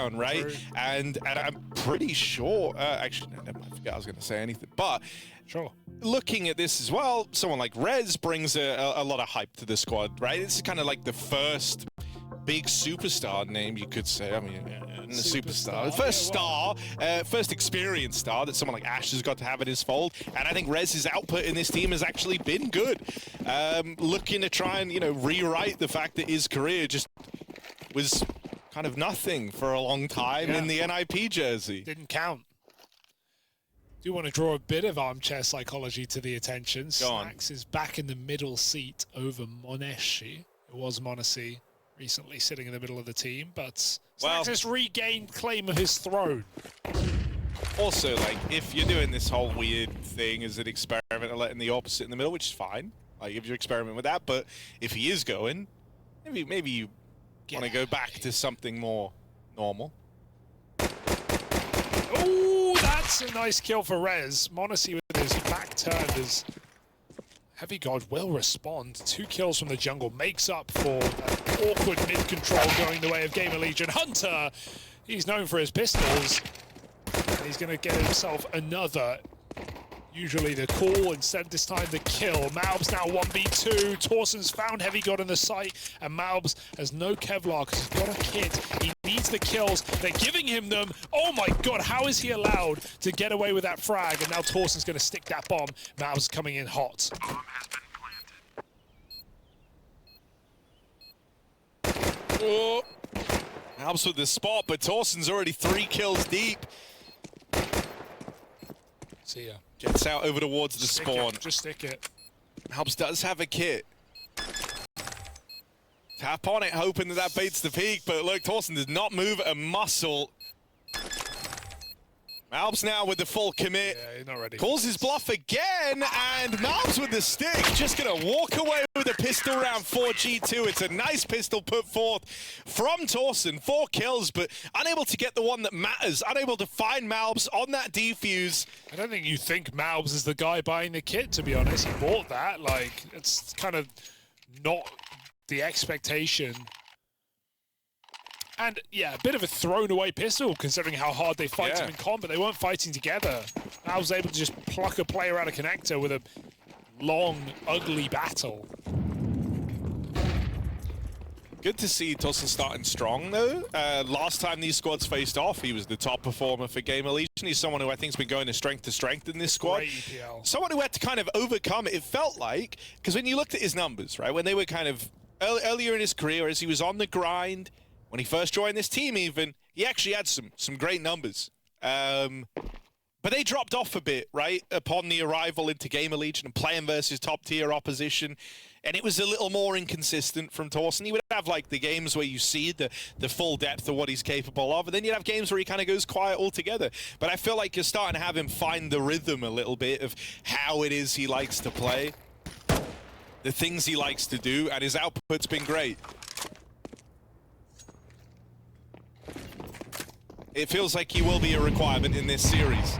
down, right? And I'm pretty sure, actually, no, never mind, I forgot I was going to say anything, but sure. Looking at this as well, someone like Rez brings a lot of hype to the squad, right? It's kind of like the first big superstar name, you could say. I mean, a superstar. The first star, first experienced star that someone like Ash has got to have in his fold. And I think Rez's output in this team has actually been good. Looking to try and, you know, rewrite the fact that his career just was kind of nothing for a long time in the NIP jersey. Didn't count. Do want to draw a bit of armchair psychology to the attention. Snacks is back in the middle seat over Moneshi. It was monesi recently sitting in the middle of the team, but Snacks has regained claim of his throne. Also, like, if you're doing this whole weird thing as an experiment and letting the opposite in the middle, which is fine, like, if you experiment with that, but if he is going, maybe you want to go back to something more normal. Oh, that's a nice kill for Rez. monesi with his back turned as Heavy God will respond. 2 kills from the jungle makes up for that awkward mid-control going the way of GamerLegion. Hunter, he's known for his pistols. And he's going to get himself another. Usually the call, instead this time the kill. malbs now 1v2. Tauson's found Heavy God in the site, and malbs has no Kevlar because he's got a kit. He needs the kills. They're giving him them. Oh my God, how is he allowed to get away with that frag? And now Tauson's going to stick that bomb. malbs coming in hot. Bomb has been planted. Oh. malbs with the spot, but Tauson's already 3 kills deep. See ya. Gets out over towards the spawn. Just stick it. malbs does have a kit. Tap on it, hoping that baits the peak, but look, Tauson does not move a muscle. malbs now with the full commit. Yeah, he's not ready. Calls his bluff again, and malbs with the stick, just gonna walk away with a pistol round 4G2. It's a nice pistol put forth from Tauson. 4 kills, but unable to get the one that matters. Unable to find malbs on that defuse. I don't think you think malbs is the guy buying the kit, to be honest. He bought that. Like, it's kind of not the expectation. And yeah, a bit of a thrown away pistol considering how hard they fight him in combat. They weren't fighting together. I was able to just pluck a player out of connector with a long, ugly battle. Good to see Tauson starting strong, though. Last time these squads faced off, he was the top performer for GamerLegion. He's someone who I think has been going to strength in this squad. Great EPL. Someone who had to kind of overcome it. It felt like, because when you looked at his numbers, right, when they were kind of earlier in his career, as he was on the grind, when he first joined this team even, he actually had some great numbers. But they dropped off a bit, right, upon the arrival into GamerLegion and playing versus top-tier opposition. And it was a little more inconsistent from Tauson. He would have, like, the games where you see the full depth of what he's capable of, and then you'd have games where he kind of goes quiet altogether. But I feel like you're starting to have him find the rhythm a little bit of how it is he likes to play, the things he likes to do, and his output's been great. It feels like he will be a requirement in this series.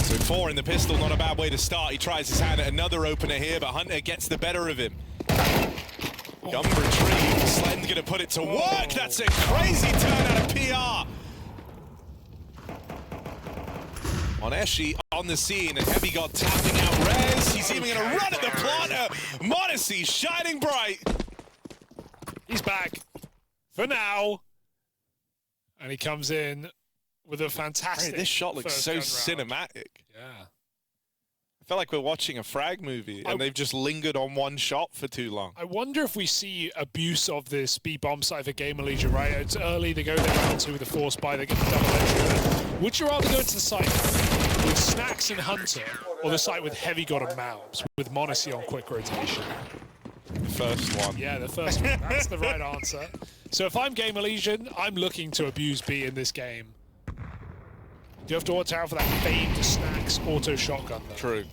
So 4 in the pistol, not a bad way to start. He tries his hand at another opener here, but Hunter gets the better of him. Gun retrieved. Slen's gonna put it to work. That's a crazy turn out of PR. Moneshi on the scene, and Heavy God tapping out Rez. He's even gonna run at the plotter. Moneshi shining bright. He's back for now. And he comes in with a fantastic. This shot looks so cinematic. Yeah. I felt like we're watching a frag movie, and they've just lingered on one shot for too long. I wonder if we see abuse of this B-bomb site for GamerLegion, right? It's early, they go there round 2 with a force buy, they get the double entry. Would you rather go into the site with Snacks and Hunter, or the site with Heavy God and malbs, with monesi on quick rotation? The first one. Yeah, the first one. That's the right answer. So if I'm GamerLegion, I'm looking to abuse B in this game. You have to watch out for that famed Snacks auto shotgun, though. True.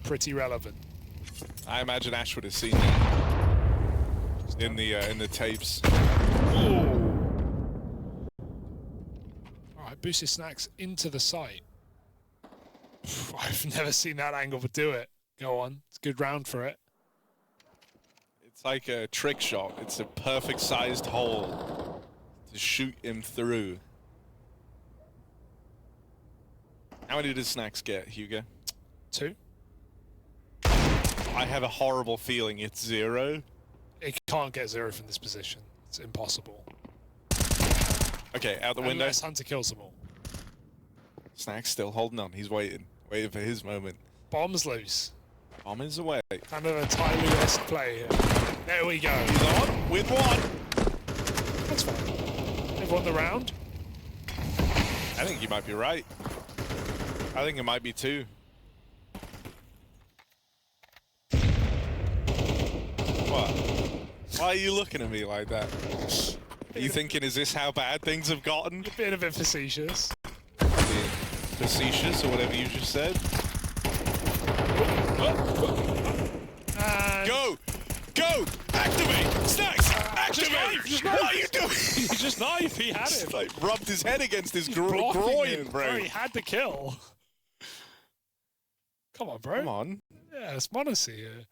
Pretty relevant. I imagine Ash would have seen that in the tapes. Ooh. All right, boosted Snacks into the site. I've never seen that angle, but do it. Go on. It's a good round for it. It's like a trick shot. It's a perfect sized hole to shoot him through. How many did Snacks get, Hugo? 2. I have a horrible feeling it's 0. It can't get 0 from this position. It's impossible. Okay, out the window. Unless Hunter kills them all. Snacks still holding on. He's waiting for his moment. Bomb's loose. Bomb is away. Kind of a Ty Lue-esque play here. There we go. He's on with 1. That's fine. They've won the round. I think you might be right. I think it might be 2. What? Why are you looking at me like that? Are you thinking, is this how bad things have gotten? A bit of it facetious. Facetious or whatever you just said. And Go! Go! Activate! Snacks! Activate! Just what knife. are you doing? He just knife. He had Just, it. like, rubbed his head against his Blocking groin, him. bro. He had the kill. Come on, bro. Come on. Yeah, it's MongolZ here.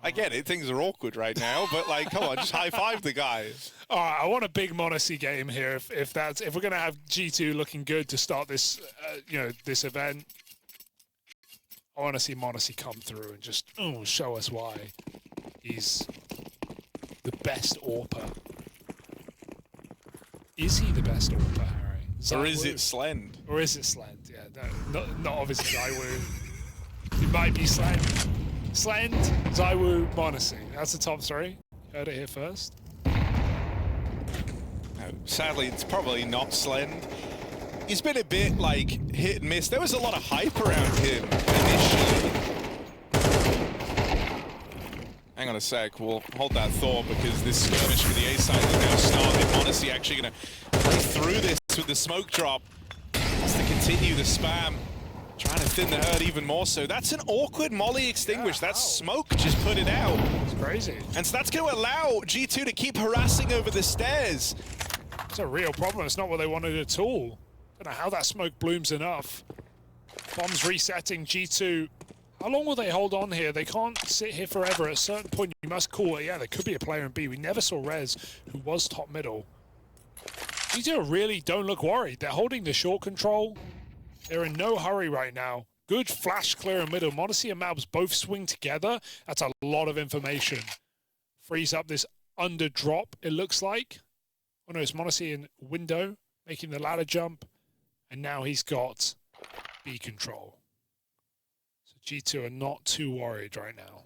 I get it, things are awkward right now, but like, come on, just high five the guy. All right, I want a big MongolZ game here. If we're gonna have G2 looking good to start this, this event, I want to see MongolZ come through and just show us why he's the best AWPer. Is he the best AWPer, Harry? Or is it Slend? Or is it Slend? Yeah, no, not obviously ZywOo. It might be Slend. Slend, ZywOo, MongolZ. That's the top 3. Heard it here first. No, sadly, it's probably not Slend. He's been a bit, like, hit and miss. There was a lot of hype around him initially. Hang on a sec, we'll hold that thought because this skirmish for the A side has now started. MongolZ actually going to play through this with the smoke drop. Has to continue the spam. Trying to thin the herd even more so. That's an awkward molly extinguish. Yeah, that smoke just put it out. It's crazy. And so that's going to allow G2 to keep harassing over the stairs. It's a real problem. It's not what they wanted at all. Don't know how that smoke blooms enough. Bombs resetting. G2. How long will they hold on here? They can't sit here forever. At a certain point, you must call it. Yeah, there could be a player in B. We never saw Rez, who was top middle. G2 really don't look worried. They're holding the short control. They're in no hurry right now. Good flash clear in middle. MongolZ and malbs both swing together. That's a lot of information. Frees up this under drop, it looks like. Oh no, it's MongolZ in window, making the ladder jump. And now he's got B control. So G2 are not too worried right now.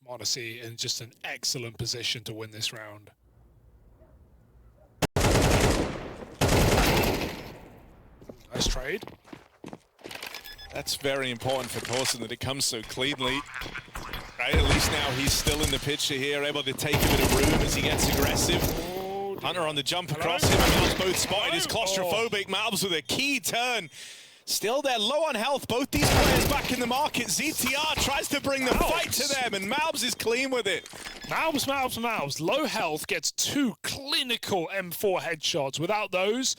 MongolZ in just an excellent position to win this round. Nice trade. That's very important for Tauson that it comes so cleanly. Right, at least now he's still in the picture here, able to take a bit of room as he gets aggressive. Oh, Hunter on the jump across him, and malbs both spotted. Is claustrophobic. malbs with a key turn. Still there, low on health. Both these players back in the market. ZTR tries to bring the fight to them, and malbs is clean with it. malbs. Low health gets 2 clinical M4 headshots. Without those,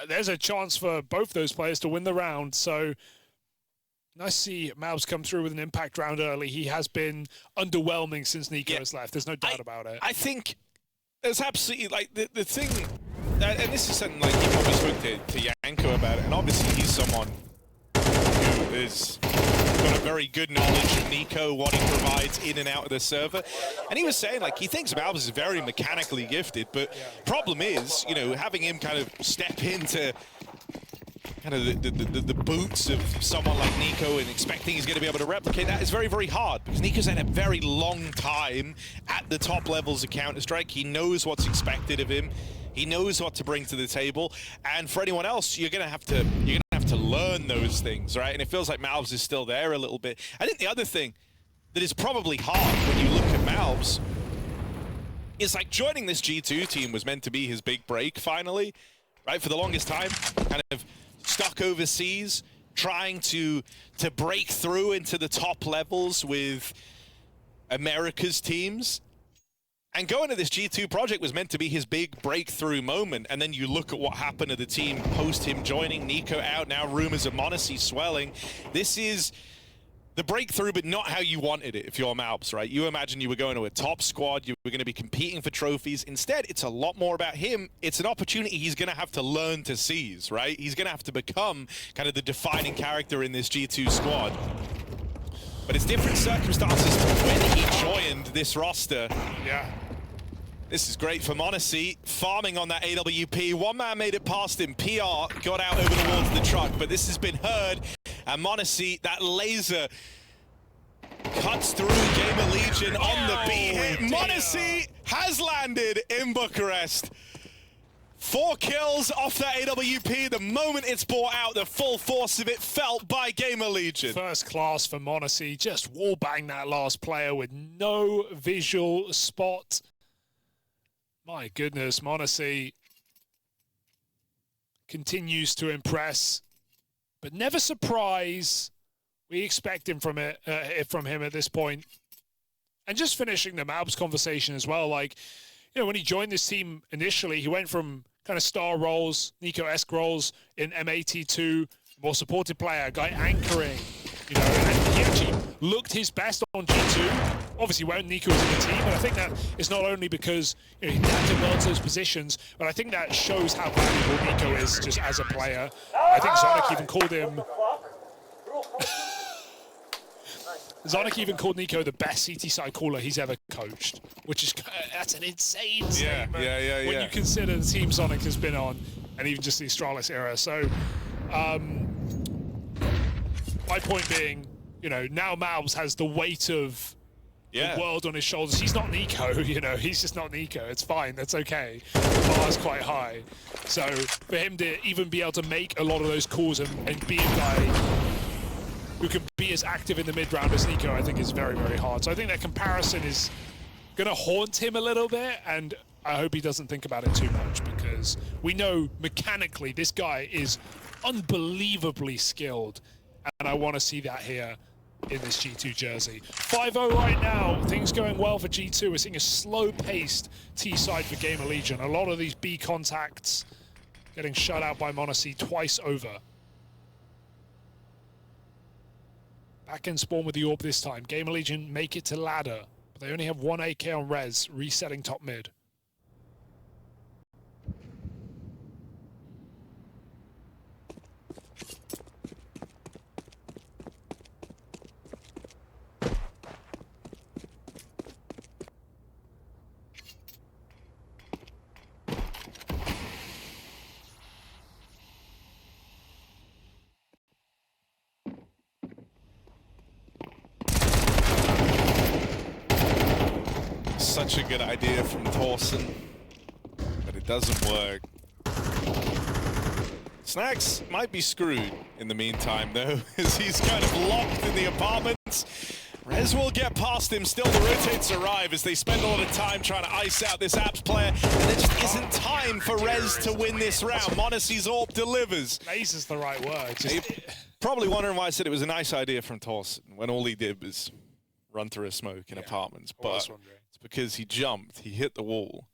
there's a chance for both those players to win the round. So nice to see malbs come through with an impact round early. He has been underwhelming since Nico has left. There's no doubt about it. I think there's absolutely, like, the thing, and this is something, like, you probably spoke to Yanko about it, and obviously he's someone who is got a very good knowledge of Nico, what he provides in and out of the server. And he was saying, like, he thinks malbs is very mechanically gifted, but problem is, having him kind of step into kind of the boots of someone like Nico and expecting he's going to be able to replicate that is very, very hard, because Nico's had a very long time at the top levels of Counter-Strike. He knows what's expected of him. He knows what to bring to the table, and for anyone else, you're gonna have to learn those things, right? And it feels like malbs is still there a little bit. I think the other thing that is probably hard when you look at malbs is, like, joining this G2 team was meant to be his big break finally, right? For the longest time, kind of stuck overseas, trying to break through into the top levels with America's teams. And going to this G2 project was meant to be his big breakthrough moment. And then you look at what happened to the team post him joining. Nico out, now rumors of MongolZ swelling. This is the breakthrough, but not how you wanted it if you're malbs, right? You imagine you were going to a top squad, you were going to be competing for trophies. Instead, it's a lot more about him. It's an opportunity he's going to have to learn to seize, right? He's going to have to become kind of the defining character in this G2 squad. But it's different circumstances to when he joined this roster. Yeah. This is great for MongolZ, farming on that AWP. One man made it past him. PR got out over the wall to the truck, but this has been heard. And MongolZ, that laser cuts through GamerLegion on the B hit. MongolZ has landed in Bucharest. 4 kills off that AWP. The moment it's brought out, the full force of it felt by GamerLegion. First class for MongolZ, just wallbang that last player with no visual spot. My goodness, MongolZ continues to impress, but never surprise. We expect him from him at this point. And just finishing the malbs conversation as well, like, you know, when he joined this team initially, he went from kind of star roles, Nico-esque roles in M82, more supported player, guy anchoring, you know, and he actually looked his best on G2. Obviously, when Nico was in the team, and I think that it's not only because, you know, he adapted well to those positions, but I think that shows how valuable Nico is just as a player. I think Zonic even called him... Zonic even called Nico the best CT side caller he's ever coached, which is, that's an insane statement when you consider the team Zonic has been on, and even just the Astralis era. So, my point being, you know, now malbs has the weight of the world on his shoulders. He's not Nico, you know, he's just not Nico. It's fine, that's okay. The bar's quite high. So, for him to even be able to make a lot of those calls and be a guy who can be as active in the mid-round as Nico, I think is very, very hard. So I think that comparison is going to haunt him a little bit, and I hope he doesn't think about it too much, because we know mechanically this guy is unbelievably skilled, and I want to see that here in this G2 jersey. 5-0 right now, things going well for G2. We're seeing a slow-paced T-side for GamerLegion. A lot of these B contacts getting shut out by MongolZ twice over. Back in spawn with the orb this time. GamerLegion make it to ladder, but they only have 1 AK on res, resetting top mid. Such a good idea from Tauson, but it doesn't work. Snacks might be screwed in the meantime, though, as he's kind of locked in the apartments. Rez will get past him. Still, the rotates arrive as they spend a lot of time trying to ice out this Apps player, and there just isn't time for Rez to win this round. MongolZ's AWP delivers. Ace is the right word. Probably wondering why I said it was a nice idea from Tauson when all he did was run through a smoke in apartments, but it's because he jumped, he hit the wall,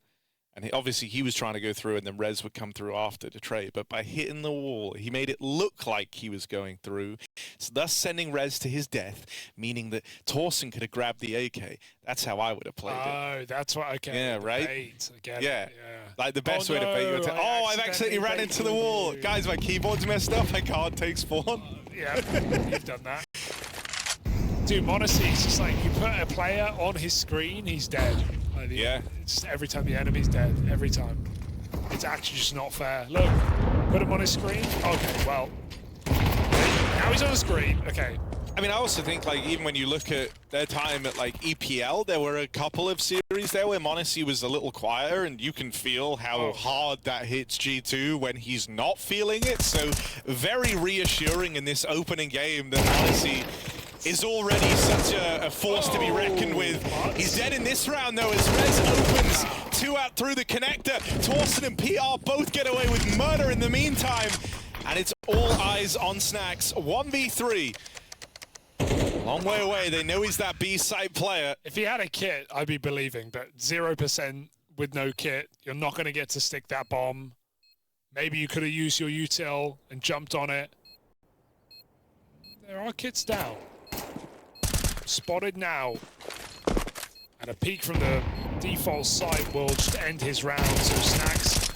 and obviously he was trying to go through, and then Rez would come through after to trade, but by hitting the wall, he made it look like he was going through, so thus sending Rez to his death, meaning that Tauson could have grabbed the AK. That's how I would have played it. Oh, that's what, okay. Yeah, right? Bait. I get it. Yeah. Like the best way to bait you. I've accidentally ran into the wall. Guys, my keyboard's messed up, I can't take spawn. Yeah, you've done that. Dude, MongolZ, it's just like, you put a player on his screen, he's dead. Like it's every time the enemy's dead, every time. It's actually just not fair. Look, put him on his screen. Okay, well, now he's on the screen. Okay. I mean, I also think, like, even when you look at their time at, like, EPL, there were a couple of series there where MongolZ was a little quieter, and you can feel how hard that hits G2 when he's not feeling it. So, very reassuring in this opening game that MongolZ is already such a force to be reckoned with. He's dead in this round, though, as Rez opens 2 out through the connector. Tauson and PR both get away with murder in the meantime, and it's all eyes on Snacks. 1v3. Long way away. They know he's that B-side player. If he had a kit, I'd be believing, but 0% with no kit. You're not going to get to stick that bomb. Maybe you could have used your util and jumped on it. There are kits down. spotted now. And a peek from the default site will just end his round. So Snax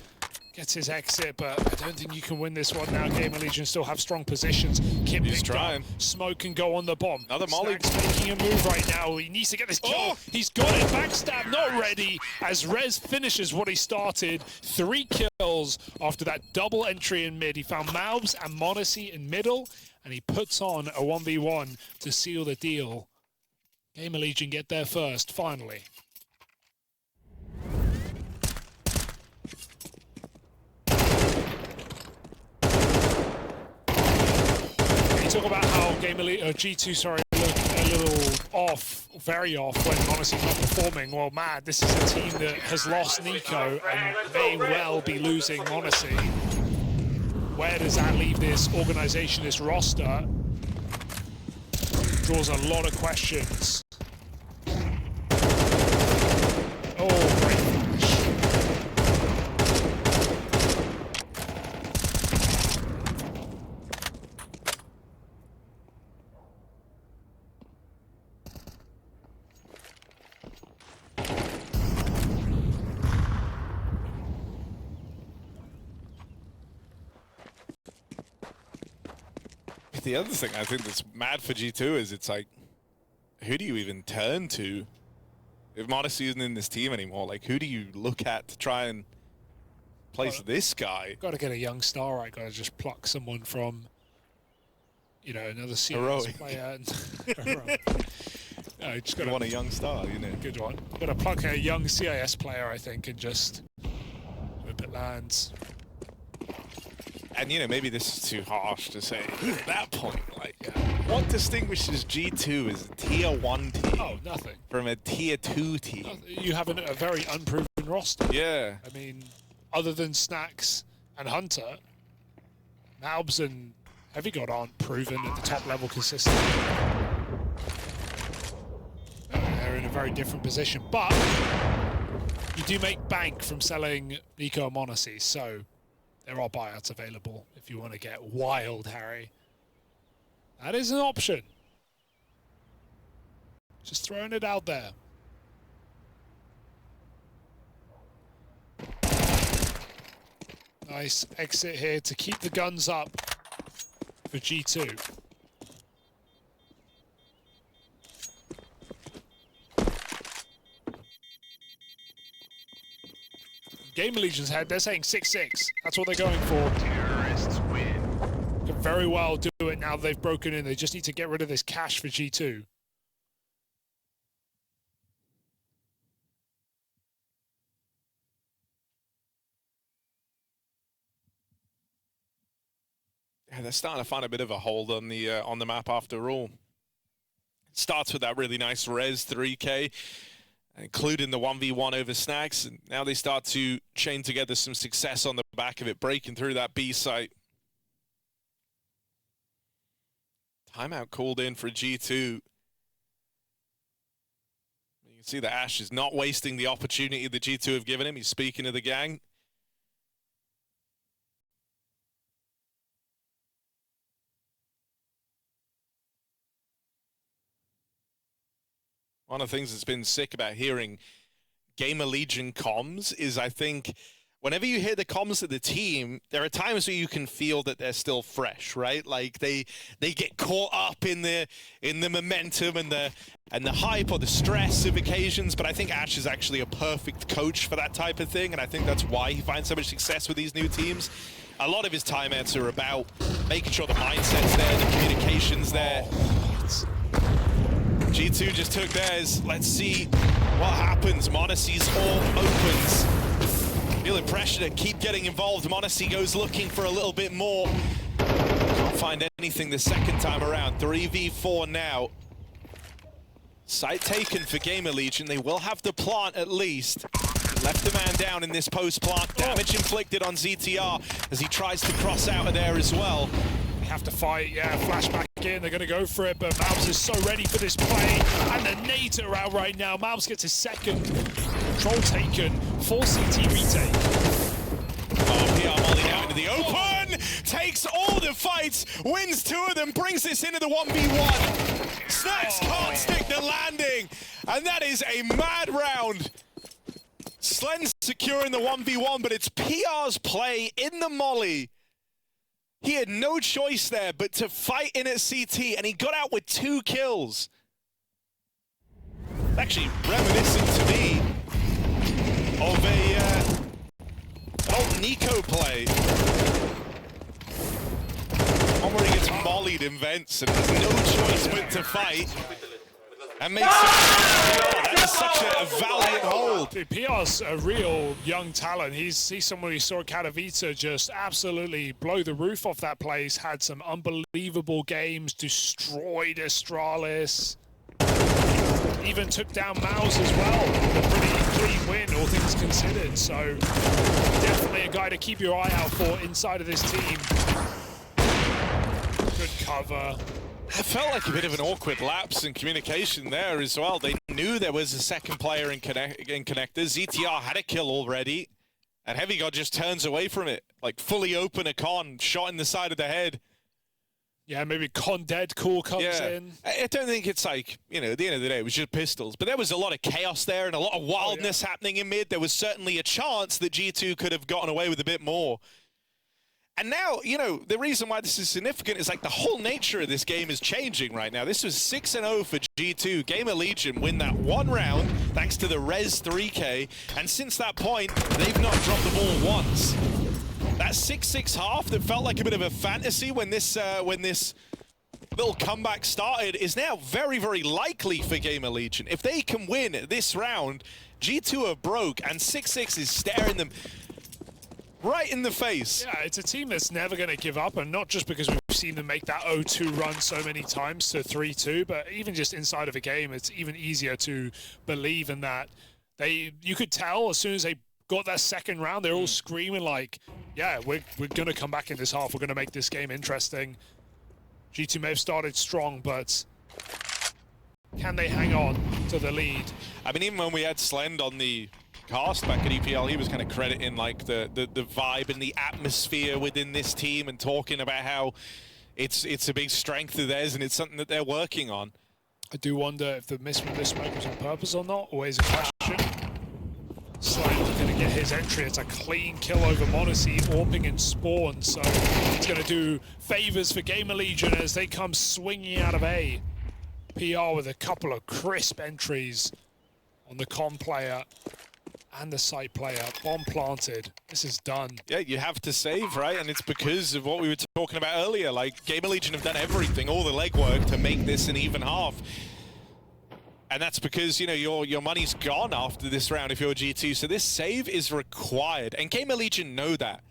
gets his exit, but I don't think you can win this one now. GamerLegion still have strong positions. Kip He's trying. Smoke can go on the bomb. Another molly. Snax making a move right now. He needs to get this kill. Oh! He's got it. Backstab not ready as Rez finishes what he started. 3 kills after that double entry in mid. He found malbs and MongolZ in middle, and he puts on a 1v1 to seal the deal. GamerLegion get there first, finally. Talk about how G2 look a little off, very off when MongolZ not performing. Well, man, this is a team that has lost Nico and may well be losing MongolZ. Where does that leave this organization, this roster? Draws a lot of questions. Oh, great flash. The other thing I think that's mad for G2 is it's like, who do you even turn to if MongolZ isn't in this team anymore? Like, who do you look at to try and place this guy? Got to get a young star, right? Got to just pluck someone from, you know, another CS Heroic. player. No, just got You want a young star, you know. Good one. Got to pluck a young CIS player, I think, and just hope it lands. And, you know, maybe this is too harsh to say. At that point, like, what distinguishes G2 as a tier 1 team? Oh, nothing. From a tier 2 team? You have a very unproven roster. Yeah. I mean, other than Snax and Hunter, malbs and Heavy God aren't proven at the top level consistently. They're in a very different position, but you do make bank from selling Nico and MongolZ, so there are buyouts available if you want to get wild, Harry. That is an option. Just throwing it out there. Nice exit here to keep the guns up for G2. GamerLegion's head, they're saying 6-6. That's what they're going for. Terrorists win. Could very well do it now that they've broken in. They just need to get rid of this cash for G2. Yeah, they're starting to find a bit of a hold on the map after all. It starts with that really nice res 3K. Including the 1v1 over Snax, and now they start to chain together some success on the back of it, breaking through that B site. Timeout called in for G2. You can see that Ash is not wasting the opportunity that G2 have given him. He's speaking to the gang. One of the things that's been sick about hearing GamerLegion comms is, I think, whenever you hear the comms of the team, there are times where you can feel that they're still fresh, right? Like they get caught up in the momentum and the hype or the stress of occasions. But I think Ash is actually a perfect coach for that type of thing, and I think that's why he finds so much success with these new teams. A lot of his timeouts are about making sure the mindset's there, the communication's there. G2 just took theirs. Let's see what happens. MongolZ's orb opens. Feeling pressure to keep getting involved. MongolZ goes looking for a little bit more. Can't find anything the second time around. 3v4 now. Site taken for GamerLegion. They will have the plant at least. Left the man down in this post-plant. Damage inflicted on ZTR as he tries to cross out of there as well. Have to fight, yeah, flashback in, they're going to go for it, but malbs is so ready for this play, and the nades are out right now. malbs gets his second control taken, full CT retake. Oh, PR molly out into the open! takes all the fights, wins 2 of them, brings this into the 1v1. Snacks can't stick the landing, and that is a mad round. Slen's securing the 1v1, but it's PR's play in the molly. He had no choice there but to fight in at CT, and he got out with 2 kills. Actually reminiscent to me of an old Nico play. One where he gets mollied in vents and has no choice but to fight. And makes that is such a valiant hold. Dude, PR's a real young talent. He's someone we saw Katowice just absolutely blow the roof off that place. Had some unbelievable games, destroyed Astralis. Even took down MongolZ as well. A pretty clean win, all things considered. So definitely a guy to keep your eye out for inside of this team. Good cover. It felt like a bit of an awkward lapse in communication there as well. They knew there was a second player in connector. ZTR had a kill already, and Heavy God just turns away from it. Like fully open a con, shot in the side of the head. Yeah, maybe Con Dead call comes in. I don't think it's like, you know, at the end of the day, it was just pistols. But there was a lot of chaos there and a lot of wildness happening in mid. There was certainly a chance that G2 could have gotten away with a bit more. And now, you know, the reason why this is significant is like the whole nature of this game is changing right now. This was 6-0 for G2. GamerLegion win that 1 round thanks to the Res 3K. And since that point, they've not dropped the ball once. That 6-6 half that felt like a bit of a fantasy when this little comeback started is now very, very likely for GamerLegion. If they can win this round, G2 are broke and 6-6 is staring them right in the face. Yeah, it's a team that's never going to give up, and not just because we've seen them make that 0-2 run so many times to 3-2, but even just inside of a game, it's even easier to believe in that. You could tell as soon as they got that second round, they're all screaming like, yeah, we're going to come back in this half. We're going to make this game interesting. G2 may have started strong, but can they hang on to the lead? I mean, even when we had Slend on the cast back at EPL, he was kind of crediting like the vibe and the atmosphere within this team and talking about how it's a big strength of theirs and it's something that they're working on. I do wonder if the miss with this smoke was on purpose or not. Always a question. Slime's going to get his entry. It's a clean kill over MongolZ, AWPing in spawn, so it's going to do favors for GamerLegion as they come swinging out of A. PR with a couple of crisp entries on the con player and the site player. Bomb planted. This is done. Yeah, you have to save, right? And it's because of what we were talking about earlier. Like, GamerLegion have done everything, all the legwork to make this an even half. And that's because, you know, your money's gone after this round if you're G2. So this save is required. And GamerLegion know that.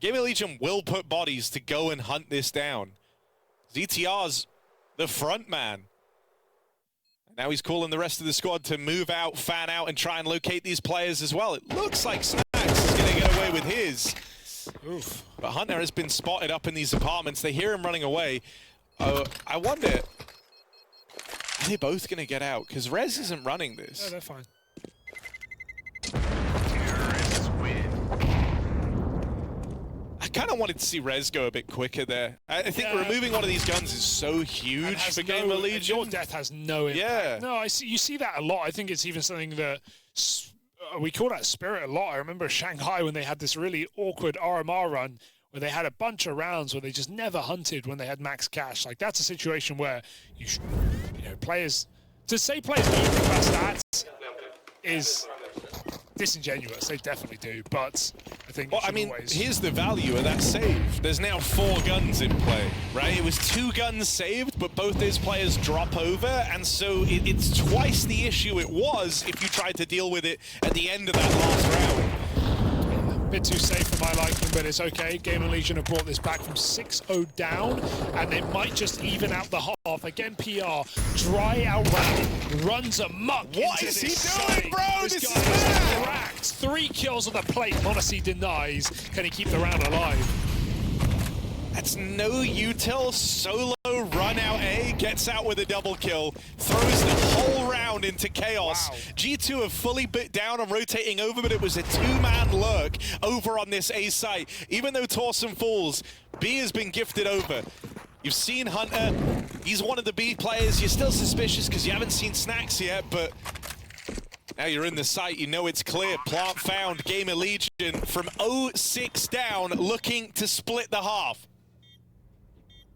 GamerLegion will put bodies to go and hunt this down. ZTR's the front man. Now he's calling the rest of the squad to move out, fan out, and try and locate these players as well. It looks like Snacks is going to get away with his. Oof. But Hunter has been spotted up in these apartments. They hear him running away. I wonder, are they both going to get out? Because Rez isn't running this. No, they're fine. I kind of wanted to see Rez go a bit quicker there. I think removing one of these guns is so huge for GamerLegion. Your death has no impact. Yeah. No, you see that a lot. I think it's even something that we call that spirit a lot. I remember Shanghai when they had this really awkward RMR run where they had a bunch of rounds where they just never hunted when they had max cash. Like, that's a situation where you know, players, to say players don't think about stats is disingenuous. They definitely do, but I think here's the value of that save. There's now 4 guns in play, right? It was 2 guns saved, but both those players drop over, and so it's twice the issue it was if you tried to deal with it at the end of that last round. A bit too safe for my liking, but it's okay. GamerLegion have brought this back from 6-0 down, and they might just even out the half. Again, PR, dry out round, runs amok. What is he doing, bro? This is mad. Cracked. 3 kills on the plate. MongolZ denies. Can he keep the round alive? That's no util, solo run out A. gets out with a double kill, throws the whole round into chaos. Wow. G2 have fully bit down on rotating over, but it was a two-man lurk over on this A site. Even though Tauson falls, B has been gifted over. You've seen Hunter, he's one of the B players. You're still suspicious because you haven't seen Snacks yet, but now you're in the site, you know it's clear. Plant found, GamerLegion from 0-6 down, looking to split the half.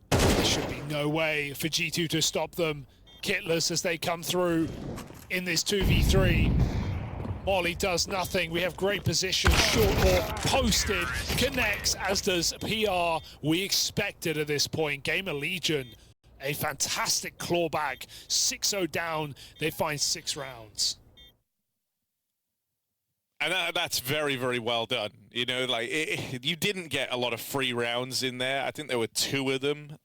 There should be no way for G2 to stop them. Kitless as they come through in this 2v3. Molly does nothing. We have great position. Short or posted. Connects, as does PR. We expected at this point. GamerLegion, a fantastic clawback. 6-0 down. They find 6 rounds. And that's very, very well done. You know, like, you didn't get a lot of free rounds in there. I think there were 2 of them.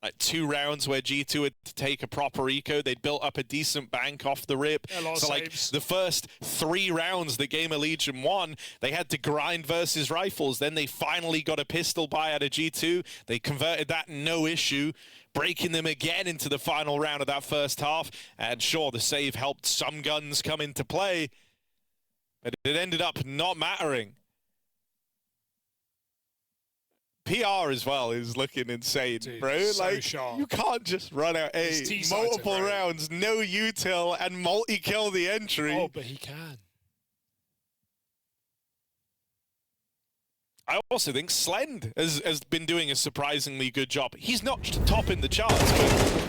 Like 2 rounds where G2 had to take a proper eco. They'd built up a decent bank off the rip. So like the first 3 rounds the GamerLegion won, they had to grind versus rifles. Then they finally got a pistol buy out of G2. They converted that no issue, breaking them again into the final round of that first half. And sure, the save helped some guns come into play, but it ended up not mattering. PR as well is looking insane, dude, bro. So like, sharp. You can't just run out multiple rounds, no util, and multi-kill the entry. Oh, but he can. I also think Slend has been doing a surprisingly good job. He's not topping the charts, but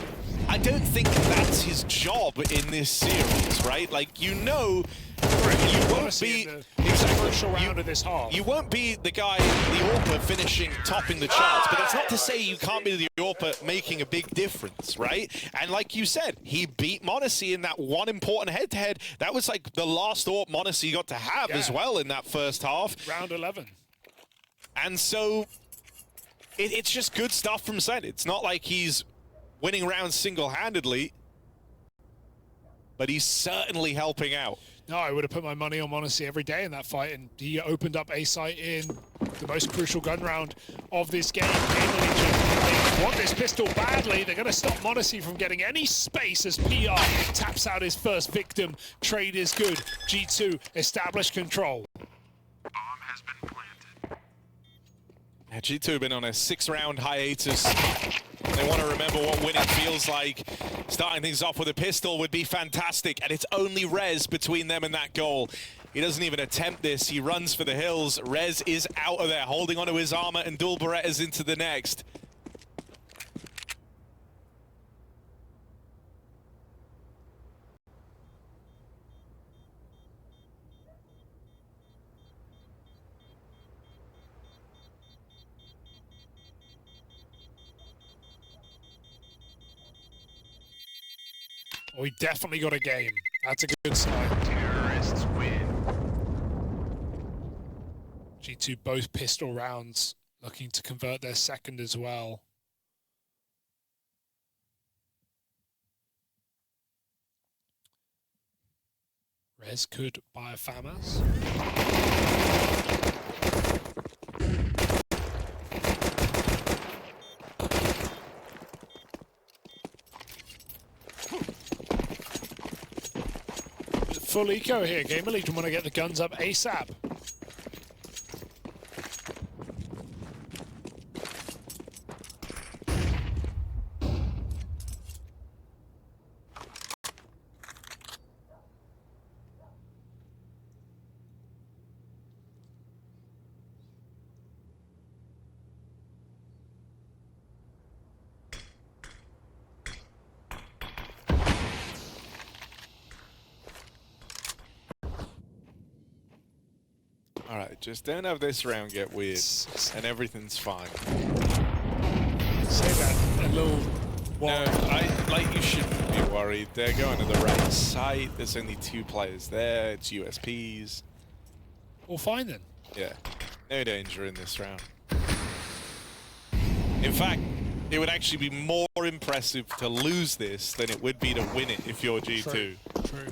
I don't think that's his job in this series, right? Like, you know, you won't be crucial round of this half. You won't be the guy, the AWPer, finishing topping the charts, but that's not to say you can't be the AWPer making a big difference, right? And like you said, he beat monauSY in that one important head-to-head. That was like the last AWP monauSY got to have as well in that first half. Round 11. And so it's just good stuff from Slend. It's not like he's winning rounds single-handedly, but he's certainly helping out. No, I would have put my money on monauSY every day in that fight, and he opened up A site in the most crucial gun round of this game. GamerLegion, they want this pistol badly. They're going to stop monauSY from getting any space as PR taps out his first victim. Trade is good. G2 establish control. Bomb has been planted. Yeah, G2 have been on a 6-round hiatus. They want to remember what winning feels like. Starting things off with a pistol would be fantastic, and it's only Rez between them and that goal. He doesn't even attempt this. He runs for the hills. Rez is out of there, holding onto his armor, and dual Berettas into the next. We definitely got a game. That's a good sign. Terrorists win. G2 both pistol rounds, looking to convert their second as well. Rez could buy a FAMAS. Full eco here. GamerLegion want to get the guns up ASAP. All right, just don't have this round get weird, and everything's fine. Say that a little. No, like you shouldn't be worried. They're going to the right site. There's only 2 players there. It's USPs. Well, fine then. Yeah, no danger in this round. In fact, it would actually be more impressive to lose this than it would be to win it if you're G2. True.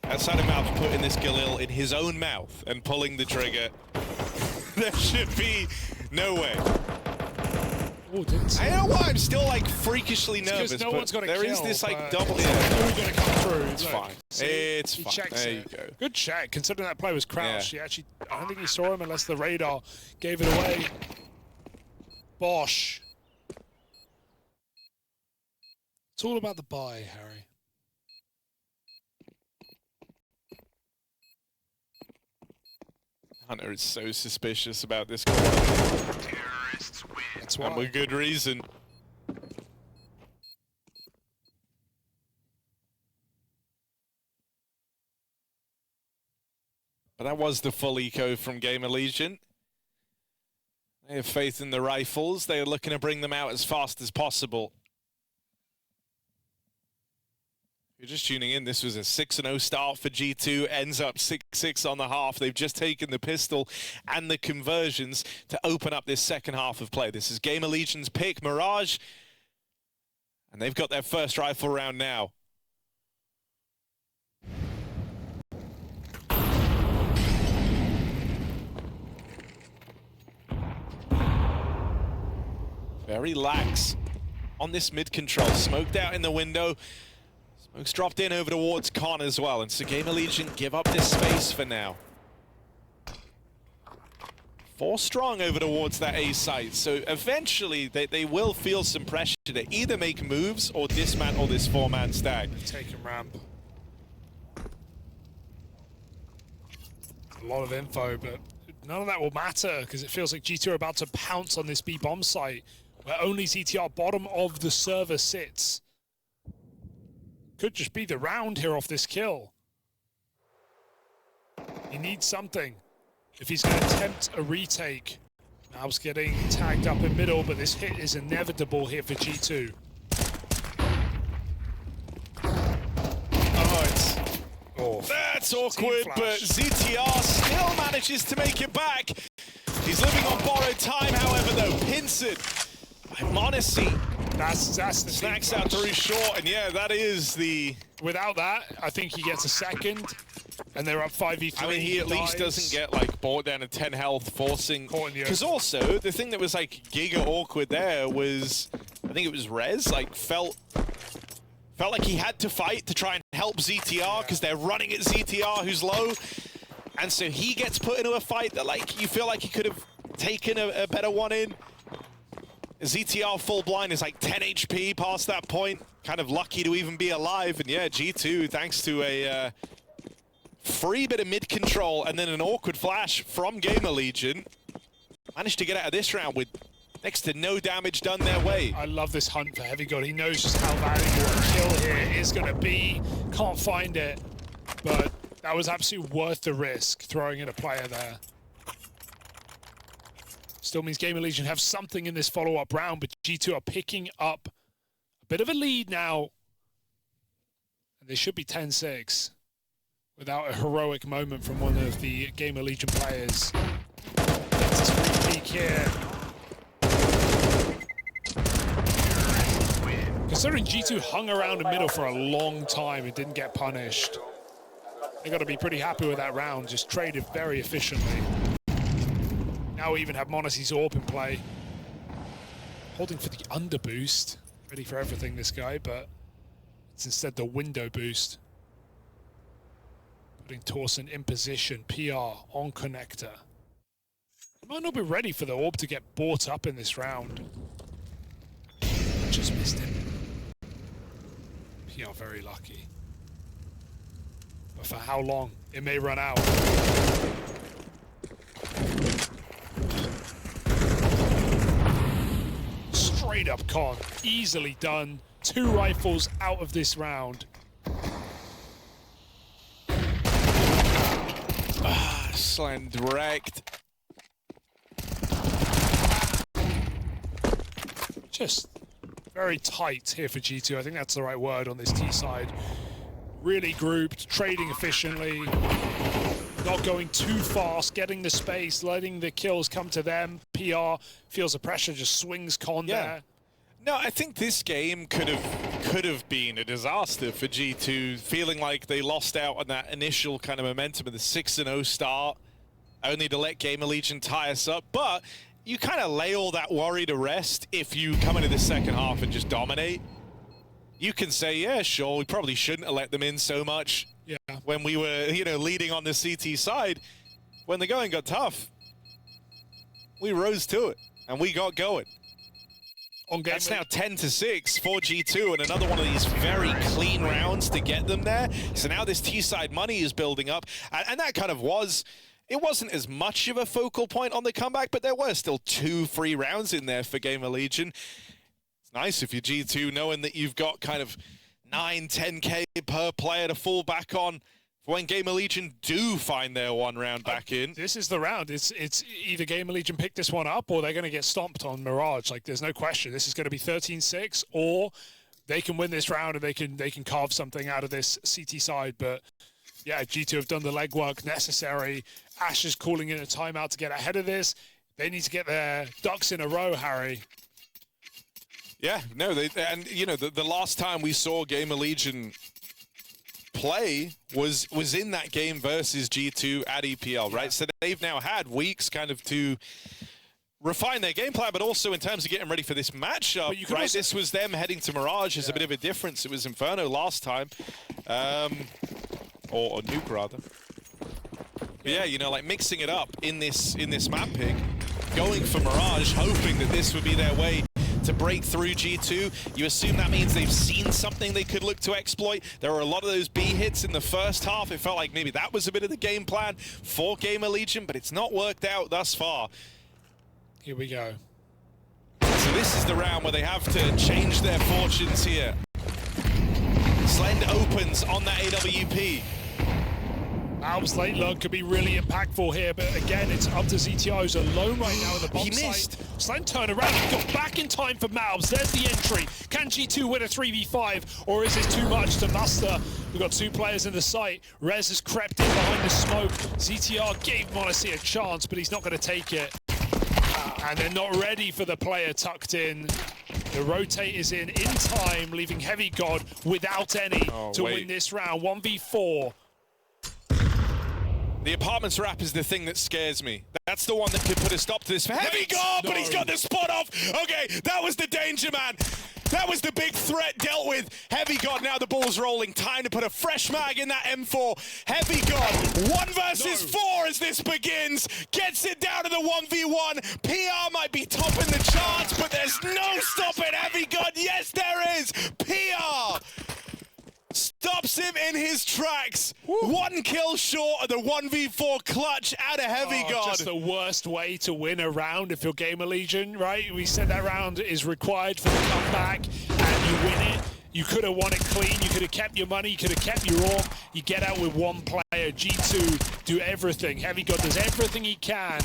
Outside of Malb putting this Galil in his own mouth and pulling the trigger, there should be no way. Oh, didn't see. I don't know why I'm still like freakishly nervous. Because no one's got a kill. There is this like double. All gonna come through. It's fine. It's fine. There you go. Good check, considering that play was crouched. He actually, I don't think he saw him unless the radar gave it away. Bosh. It's all about the buy, Harry. Hunter is so suspicious about this call. Terrorists win. That's why. And with good reason. But that was the full eco from Gamerlegion. They have faith in the rifles. They are looking to bring them out as fast as possible. If you're just tuning in, this was a 6-0 start for G2, ends up 6-6 on the half. They've just taken the pistol and the conversions to open up this second half of play. This is Gamerlegion's pick, Mirage, and they've got their first rifle round now. Very lax on this mid control. Smoked out in the window. Smoke's dropped in over towards Con as well. And so Gamerlegion give up this space for now. 4 strong over towards that A site. So eventually they will feel some pressure to either make moves or dismantle this 4-man stack. Taking ramp. A lot of info, but none of that will matter because it feels like G2 are about to pounce on this B bomb site where only ZTR bottom of the server sits. Could just be the round here off this kill. He needs something if he's going to attempt a retake. Malb's getting tagged up in middle, but this hit is inevitable here for G2. That's awkward, but ZTR still manages to make it back. He's living on borrowed time, however, though. Pincered by Monacy. That's the snacks out through short, and yeah, that is the... Without that, I think he gets a second, and they're up 5v3. I mean, he at least doesn't get, like, brought down to 10 health, forcing... Because also, the thing that was, like, giga awkward there was, I think it was Rez, like, felt like he had to fight to try and help ZTR because they're running at ZTR, who's low. And so he gets put into a fight that, like, you feel like he could have taken a better one in. ZTR full blind is like 10 HP past that point. Kind of lucky to even be alive. And yeah, G2, thanks to a free bit of mid control and then an awkward flash from Gamerlegion, managed to get out of this round with next to no damage done their way. I love this hunt for Heavy God. He knows just how valuable a kill here is going to be. Can't find it, but that was absolutely worth the risk, throwing in a player there. Still means Gamerlegion have something in this follow-up round, but G2 are picking up a bit of a lead now. And they should be 10-6 without a heroic moment from one of the Gamerlegion players. It's a free peek here. Considering G2 hung around the middle for a long time and didn't get punished, they got to be pretty happy with that round. Just traded very efficiently. Now we even have Monacy's AWP in play. Holding for the under boost. Ready for everything, this guy, but it's instead the window boost. Putting Tauson in position. PR on connector. He might not be ready for the AWP to get bought up in this round. Just missed him. PR very lucky. But for how long? It may run out. Straight up con. Easily done. 2 rifles out of this round. Slam direct. Just very tight here for G2. I think that's the right word on this T side. Really grouped, trading efficiently, not going too fast, getting the space, letting the kills come to them. PR feels the pressure, just swings con there. No, I think this game could have been a disaster for G2, feeling like they lost out on that initial kind of momentum of the 6-0 start, only to let Gamerlegion tie us up. But you kind of lay all that worry to rest if you come into the second half and just dominate. You can say, yeah, sure, we probably shouldn't have let them in so much when we were, you know, leading on the CT side. When the going got tough, we rose to it and we got going. That's now 10-6 for G2 and another one of these very clean rounds to get them there. So now this T-side money is building up, and that kind of was, it wasn't as much of a focal point on the comeback, but there were still 2 free rounds in there for GamerLegion. It's nice if you're G2 knowing that you've got kind of 9-10K per player to fall back on when GamerLegion do find their 1 round back in. This is the round. It's either GamerLegion pick this one up or they're going to get stomped on Mirage. Like, there's no question. This is going to be 13-6, or they can win this round and they can carve something out of this CT side. But yeah, G2 have done the legwork necessary. Ash is calling in a timeout to get ahead of this. They need to get their ducks in a row, Harry. Yeah, no, and you know, the last time we saw GamerLegion play was in that game versus G2 at EPL, right? So they've now had weeks kind of to refine their game plan, but also in terms of getting ready for this matchup, right? Also, this was them heading to Mirage is a bit of a difference. It was Inferno last time, or Nuke rather. But yeah, you know, like mixing it up in this map pick, going for Mirage, hoping that this would be their way to break through G2. You assume that means they've seen something they could look to exploit. There were a lot of those B hits in the first half. It felt like maybe that was a bit of the game plan for GamerLegion, but it's not worked out thus far. Here we go. So this is the round where they have to change their fortunes here. Slend opens on that AWP. Malb's late lug could be really impactful here, but again, it's up to ZTR, who's alone right now in the bomb site. Slend turn around, he got back in time for Malbs. There's the entry. Can G2 win a 3v5, or is this too much to muster? We've got 2 players in the site. Rez has crept in behind the smoke. ZTR gave m0NESY a chance, but he's not going to take it. And they're not ready for the player tucked in. The rotate is in time, leaving Heavy God without any to win this round. 1v4. The apartments wrap is the thing that scares me. That's the one that could put a stop to this. Heavy God, but he's got the spot off. Okay, that was the danger, man. That was the big threat dealt with. Heavy God, now the ball's rolling. Time to put a fresh mag in that M4. Heavy God, 1 versus 4 as this begins. Gets it down to the 1v1. PR might be topping the charts, but there's no stopping Heavy God. Yes, there is. PR stops him in his tracks. 1 kill short of the 1v4 clutch out of Heavy God. Just the worst way to win a round if you're GamerLegion, right? We said that round is required for the comeback, and you win it. You could have won it clean. You could have kept your money. You could have kept your AWP. You get out with 1 player. G2 do everything. Heavy God does everything he can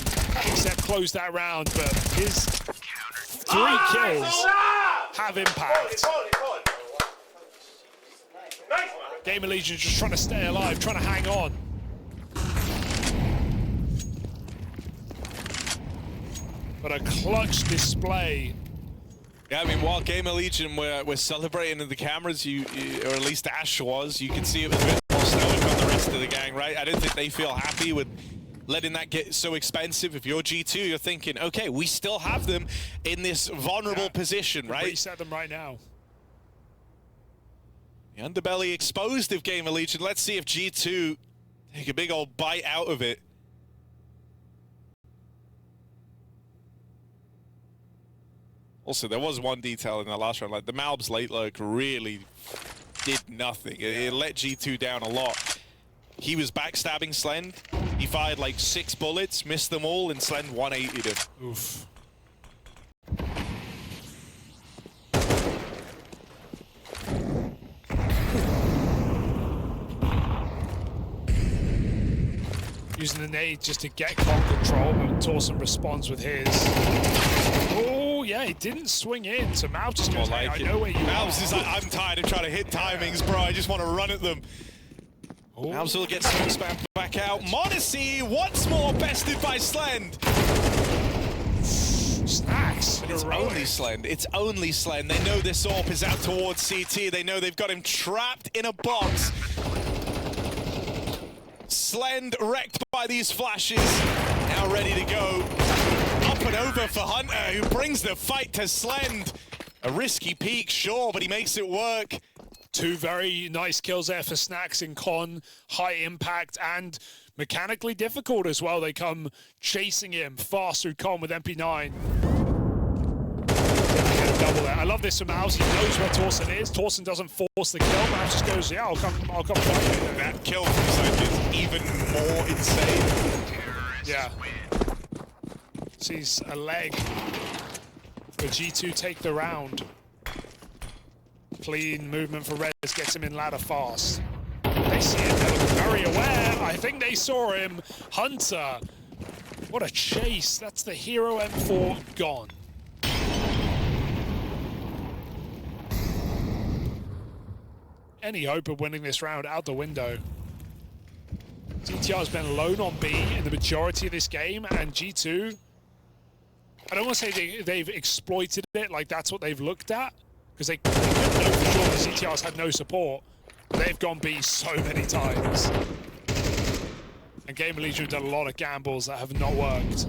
except close that round, but his 3 kills have impact. GamerLegion just trying to stay alive, trying to hang on. But a clutch display. Yeah, I mean, while GamerLegion were celebrating in the cameras, or at least Ash was, you could see it was a bit more stoic on the rest of the gang, right? I don't think they feel happy with letting that get so expensive. If you're G2, you're thinking, okay, we still have them in this vulnerable position, right? Reset them right now. The underbelly exposed of GamerLegion. Let's see if G2 take a big old bite out of it. Also, there was one detail in the last round, like the Malb's late lurk really did nothing. It let G2 down a lot. He was backstabbing Slend. He fired like 6 bullets, missed them all, and Slend 180'd him. Oof. Using the nade just to get con control, but Tauson responds with his. Oh, yeah, he didn't swing in, so Malbs just goes, hey, I know where you are. Malbs is like, I'm tired of trying to hit timings, bro. I just want to run at them. Malbs will get smoke spam back out. m0NESY once more bested by Slend. Snacks. It's only Slend. It's only Slend. They know this AWP is out towards CT. They know they've got him trapped in a box. Slend wrecked by these flashes. Now ready to go. Up and over for Hunter, who brings the fight to Slend. A risky peek, sure, but he makes it work. Two very nice kills there for Snacks and Con. High impact and mechanically difficult as well. They come chasing him fast through Con with MP9. Double there. I love this from Mouse. He knows where Tauson is. Tauson doesn't force the kill. Mouse just goes, yeah, I'll come fight you. That kill from Psych is even more insane. Yeah. Sees a leg. But G2 take the round. Clean movement for Rez, gets him in ladder fast. They see it, they're very aware. I think they saw him. Hunter. What a chase. That's the hero M4 gone. Any hope of winning this round out the window. GTR has been alone on B in the majority of this game, and G2, I don't want to say they've exploited it, like that's what they've looked at, because they couldn't know for sure the GTRs had no support. They've gone B so many times. And GamerLegion have done a lot of gambles that have not worked.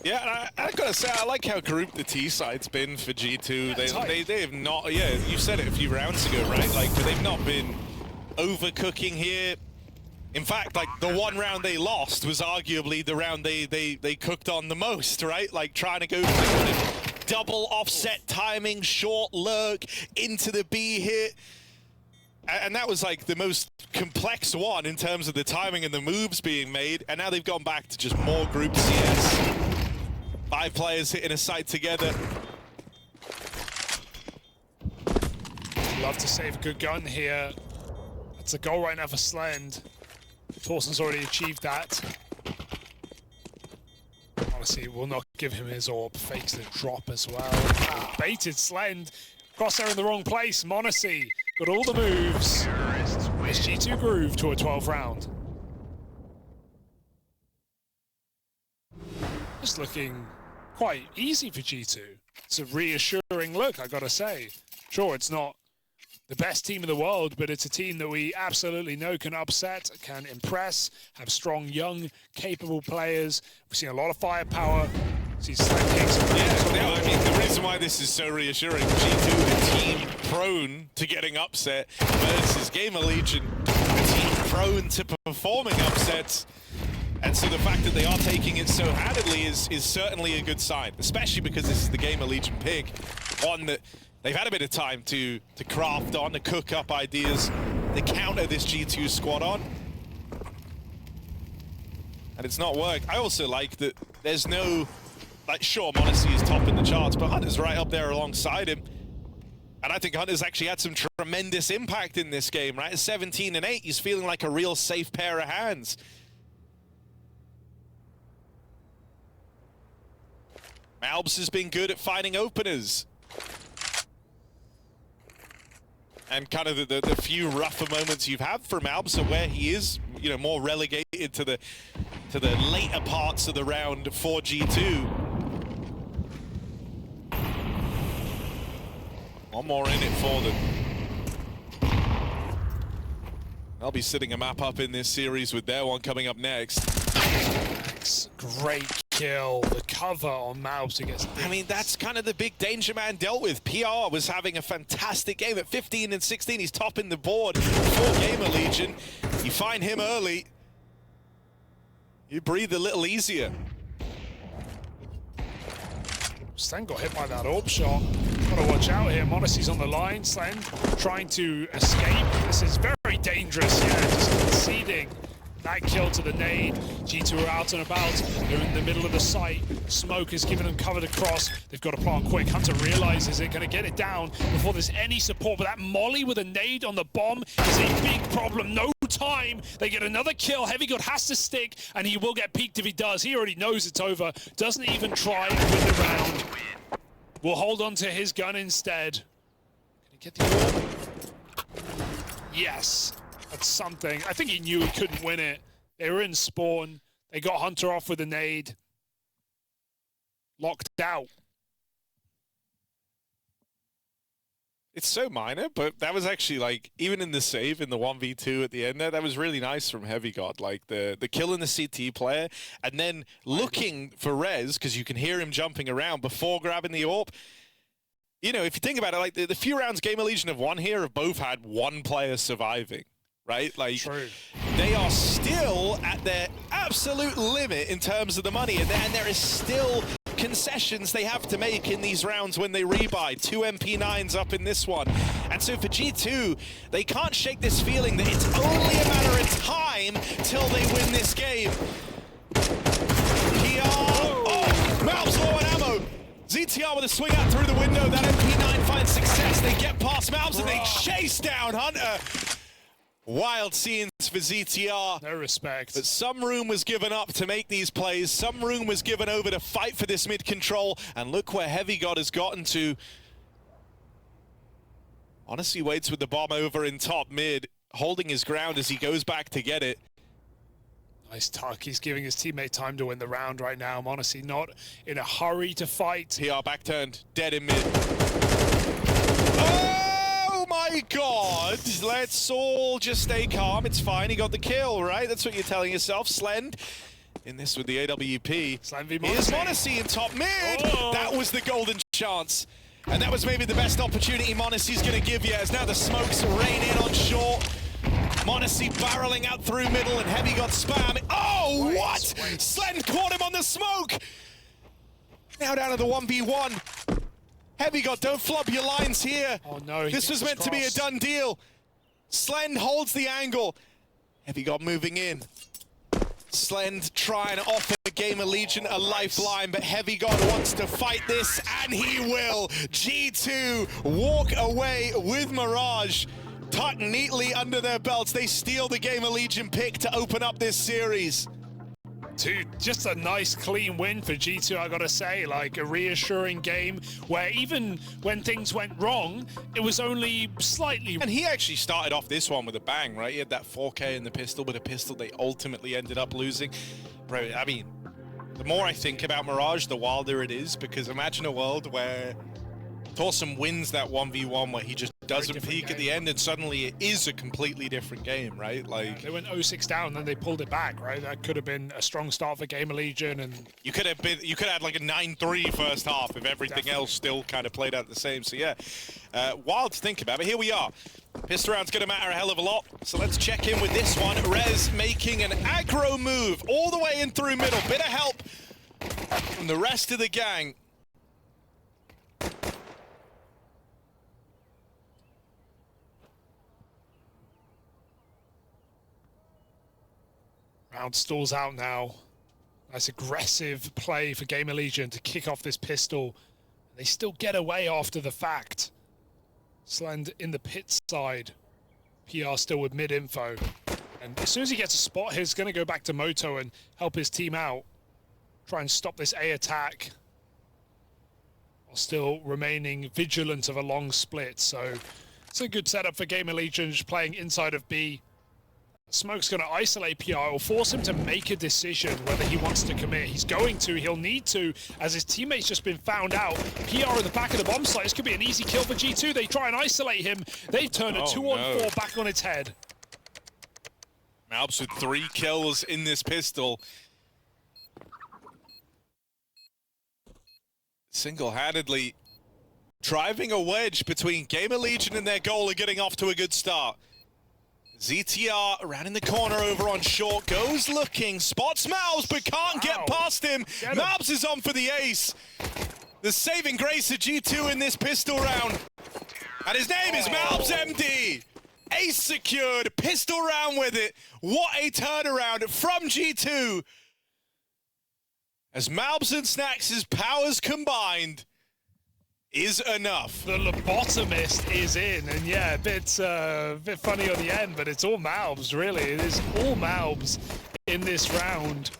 Yeah, and I gotta say, I like how grouped the T side's been for G2. Yeah, they have not, yeah, you said it a few rounds ago, right? Like, they've not been overcooking here. In fact, like, the one round they lost was arguably the round they cooked on the most, right? Like, trying to go for the kind of double offset timing, short lurk, into the B hit. And that was like the most complex one in terms of the timing and the moves being made. And now they've gone back to just more group CS. 5 players hitting a site together. Love to save a good gun here. That's a goal right now for Slend. Tauson's already achieved that. Honestly, will not give him his AWP. Fakes the drop as well. Baited Slend. Crosshair in the wrong place. MongolZ got all the moves. It's G2 groove to a 12 round. Just looking quite easy for G2. It's a reassuring look, I gotta say. Sure, it's not the best team in the world, but it's a team that we absolutely know can upset, can impress, have strong, young, capable players. We've seen a lot of firepower. See Slend kicks. Yeah, I mean, the reason why this is so reassuring, G2, a team prone to getting upset, versus GamerLegion, a team prone to performing upsets. And so the fact that they are taking it so handedly is certainly a good sign, especially because this is the GamerLegion pick, one that they've had a bit of time to craft on, to cook up ideas, to counter this G2 squad on. And it's not worked. I also like that there's no, like, sure, MongolZ is top in the charts, but Hunter's right up there alongside him. And I think Hunter's actually had some tremendous impact in this game, right? At 17 and 8, he's feeling like a real safe pair of hands. malbs has been good at finding openers. And kind of the few rougher moments you've had from malbs are where he is, you know, more relegated to the later parts of the round for G2. One more in it for them. They'll be sitting a map up in this series with their one coming up next. Great kill. The cover on malbs against. I mean, that's kind of the big danger man dealt with. PR was having a fantastic game at 15 and 16. He's topping the board for GamerLegion. You find him early, you breathe a little easier. Slend got hit by that AWP shot. Gotta watch out here. MongolZ's on the line. Slend trying to escape. This is very dangerous. Yeah, just conceding that kill to the nade. G2 are out and about. They're in the middle of the site. Smoke is giving them cover to cross. They've got to plant quick. Hunter realizes it, gonna get it down before there's any support. But that molly with a nade on the bomb is a big problem. No time. They get another kill. Heavy God has to stick, and he will get peeked if he does. He already knows it's over. Doesn't even try to win the round. Will hold on to his gun instead. Can he get the AWP? Yes. That's something. I think he knew he couldn't win it. They were in spawn. They got Hunter off with a nade. Locked out. It's so minor, but that was actually, like, even in the save in the 1v2 at the end there, that was really nice from Heavy God. Like, the kill in the CT player, and then looking for Rez, because you can hear him jumping around before grabbing the AWP. You know, if you think about it, like, the few rounds GamerLegion have won here have both had one player surviving, right? Like, True. They are still at their absolute limit in terms of the money, and there is still concessions they have to make in these rounds when they rebuy. 2 MP9s up in this one. And so for G2, they can't shake this feeling that it's only a matter of time till they win this game. PR. Oh, malbs low on ammo. ZTR with a swing out through the window. That MP9 finds success. They get past malbs and they chase down Hunter. Wild scenes for ZTR. No respect. But some room was given up to make these plays. Some room was given over to fight for this mid control. And look where Heavy God has gotten to. Honestly waits with the bomb over in top mid, holding his ground as he goes back to get it. Nice tuck. He's giving his teammate time to win the round right now. I'm honestly not in a hurry to fight. PR back turned, dead in mid. Oh my God! Let's all just stay calm. It's fine. He got the kill, right? That's what you're telling yourself. Slend in this with the AWP. Slend v Here's m0NESY. m0NESY in top mid. Oh. That was the golden chance. And that was maybe the best opportunity m0NESY's going to give you, as now the smokes rain in on short. m0NESY barreling out through middle, and Heavy got spam. Oh, what? Slend caught him on the smoke. Now down to the 1v1. Heavy God, don't flub your lines here. Oh no, this was meant to be a done deal. Slend holds the angle. Heavy God moving in. Slend trying to offer GamerLegion a lifeline, but Heavy God wants to fight this, and he will. G2 walk away with Mirage. Tucked neatly under their belts. They steal the GamerLegion pick to open up this series. Dude, just a nice clean win for G2, I gotta say. Like a reassuring game where even when things went wrong, it was only slightly. And he actually started off this one with a bang, right? He had that 4K in the pistol with a pistol they ultimately ended up losing. Bro, I mean, the more I think about Mirage, the wilder it is, because imagine a world where Tauson wins that 1v1 where he just doesn't peak at the end, and suddenly it is a completely different game, right? Like, yeah, they went 0-6 down, then they pulled it back, right? That could have been a strong start for GamerLegion, and you could have had like a 9-3 first half if everything else still kind of played out the same. So yeah, wild to think about. But here we are. Pistol round's gonna matter a hell of a lot. So let's check in with this one. Rez making an aggro move all the way in through middle. Bit of help from the rest of the gang. Round stalls out now. Nice aggressive play for GamerLegion to kick off this pistol. They still get away after the fact. Slend in the pit side. PR still with mid-info. And as soon as he gets a spot, he's going to go back to Moto and help his team out. Try and stop this A attack. While still remaining vigilant of a long split. So it's a good setup for GamerLegion, just playing inside of B. Smoke's going to isolate PR, or force him to make a decision whether he wants to commit. He's going to, he'll need to, as his teammate's just been found out. PR at the back of the bomb site. This could be an easy kill for G2. They try and isolate him. They've turned a 2-on-4 back on its head. malbs with 3 kills in this pistol. Single-handedly driving a wedge between GamerLegion and their goal of getting off to a good start. ZTR around in the corner over on short, goes looking, spots malbs but can't get past him. malbs is on for the ace. The saving grace of G2 in this pistol round. And his name is malbsMd. Ace secured, pistol round with it. What a turnaround from G2. As malbs and Snax's powers combined is enough. The lobotomist is in, and yeah, a bit funny on the end, but it's all malbs, really. It is all malbs in this round.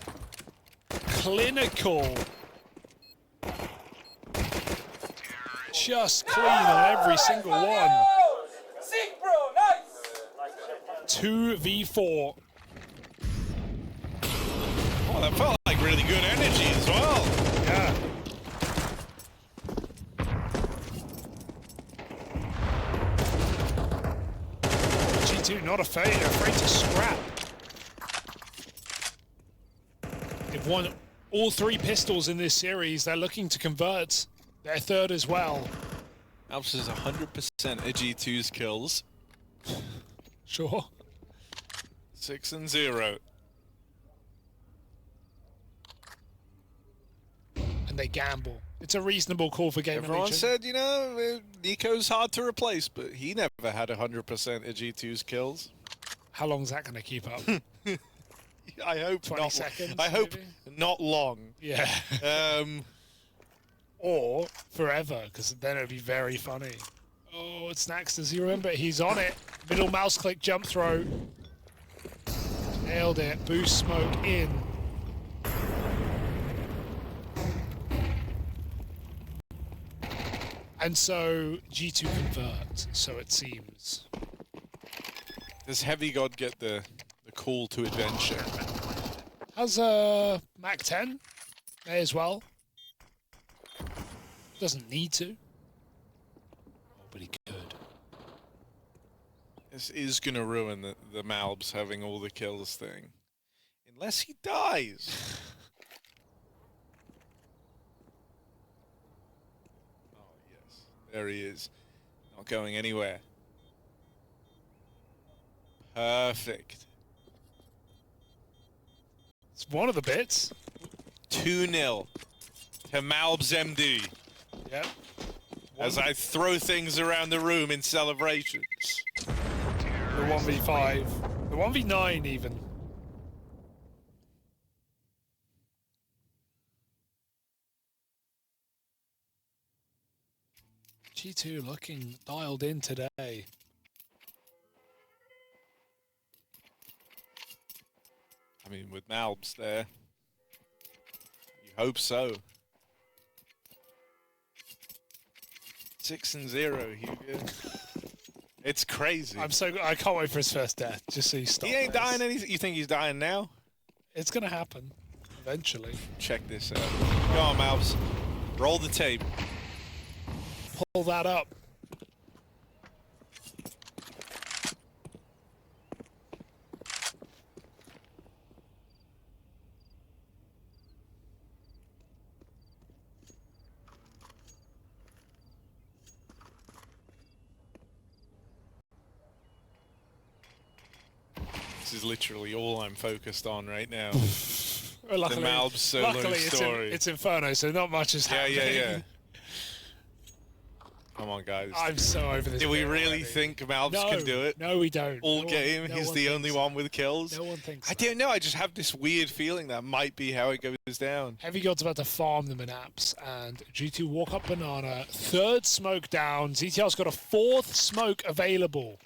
Clinical. Just clean on every single one. 2v4. Oh, that felt like really good energy as well. Yeah. not afraid to scrap. They've won all 3 pistols in this series. They're looking to convert their 3rd as well. malbs is 100% of G2's kills. Sure. 6-0. And they gamble. It's a reasonable call for GamerLegion. Everyone said, you know, Nico's hard to replace, but he never had 100% of G2's kills. How long is that going to keep up? I hope 20 not. seconds, I hope maybe? not long. Yeah. Um, or forever, because then it would be very funny. Oh, it's Snax. Does he remember? He's on it. Middle mouse click, jump throw. Nailed it. Boost smoke in. And so G2 convert, so it seems. Does Heavy God get the call to adventure? Has Mac 10 may as well. Doesn't need to. Oh, but he could. This is gonna ruin the malbs having all the kills thing. Unless he dies. Oh yes. There he is. Not going anywhere. Perfect. It's one of the bits. 2-0 to malbsMd. Yep. As I throw things around the room in celebrations. The 1v5. The 1v9 even. G2 looking dialed in today. I mean, with malbs there. You hope so. 6-0, Hugo. It's crazy. I can't wait for his first death. Just so he stops. He ain't dying anything. You think he's dying now? It's gonna happen eventually. Check this out. Go on, malbs. Roll the tape. Pull that up. This is literally all I'm focused on right now. Well, luckily, the malbs solo story. It's Inferno, so not much is happening. Yeah. Come on, guys. I'm so over this. Do we game really already. think malbs can do it? No, we don't. All game, no he's one the thinks only so. one with kills? No one thinks so. I don't know, I just have this weird feeling that might be how it goes down. Heavy God's about to farm them in apps, and G2 walk up banana. 3rd smoke down. ZTL's got a 4th smoke available.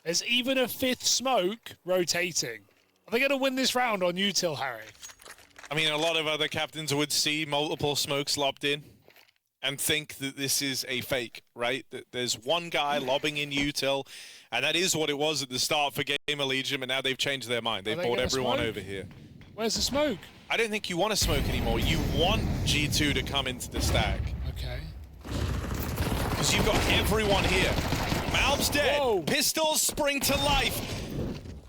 There's even a 5th smoke rotating. Are they going to win this round on util, Harry? I mean, a lot of other captains would see multiple smokes lobbed in and think that this is a fake, right? That there's one guy lobbing in util, and that is what it was at the start for GamerLegion, but now they've changed their mind. They've brought everyone over here. Where's the smoke? I don't think you want to smoke anymore. You want G2 to come into the stack. Okay. Because you've got everyone here. malbs dead. Whoa. Pistols spring to life.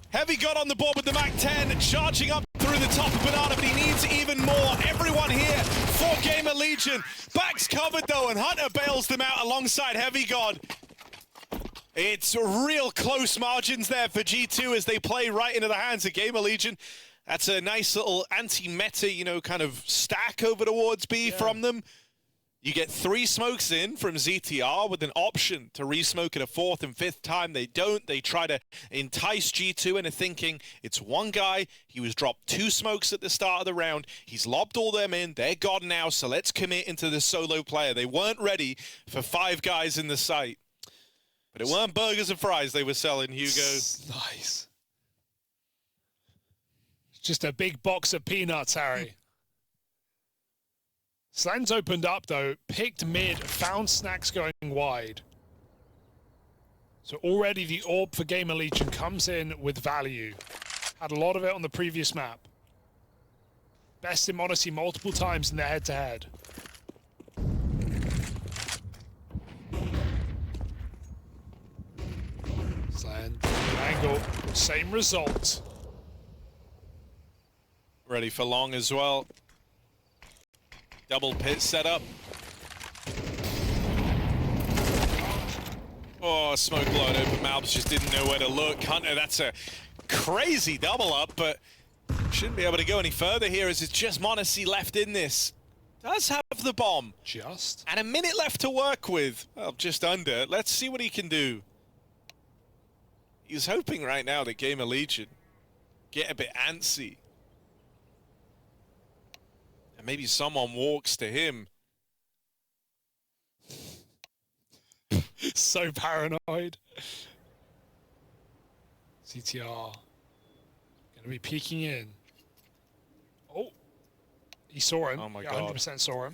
Heavy got on the board with the MAC-10, charging up through the top of banana, but he needs even more. Everyone here for GamerLegion. Back's covered though, and Hunter bails them out alongside Heavy God. It's real close margins there for G2 as they play right into the hands of GamerLegion. That's a nice little anti-meta, you know, kind of stack over towards B from them. You get 3 smokes in from ZTR with an option to resmoke it a 4th and 5th time. They don't. They try to entice G2 into thinking it's one guy. He was dropped 2 smokes at the start of the round. He's lobbed all them in. They're gone now, so let's commit into the solo player. They weren't ready for 5 guys in the site. But it weren't burgers and fries they were selling, Hugo. Nice. Just a big box of peanuts, Harry. Slan's opened up, though, picked mid, found Snax going wide. So already the orb for GamerLegion comes in with value. Had a lot of it on the previous map. Best in Modesty multiple times in their head-to-head. Slan then angle, same result. Ready for long as well. Double pit setup. Oh, smoke blown open. malbs just didn't know where to look. Hunter, that's a crazy double up, but shouldn't be able to go any further here as it's just MongolZ left in this. Does have the bomb. Just. And a minute left to work with. Well, just under. Let's see what he can do. He's hoping right now that GamerLegion get a bit antsy. And maybe someone walks to him. So paranoid. CTR gonna be peeking in. Oh, he saw him. Oh my Yeah, God. 100% saw him.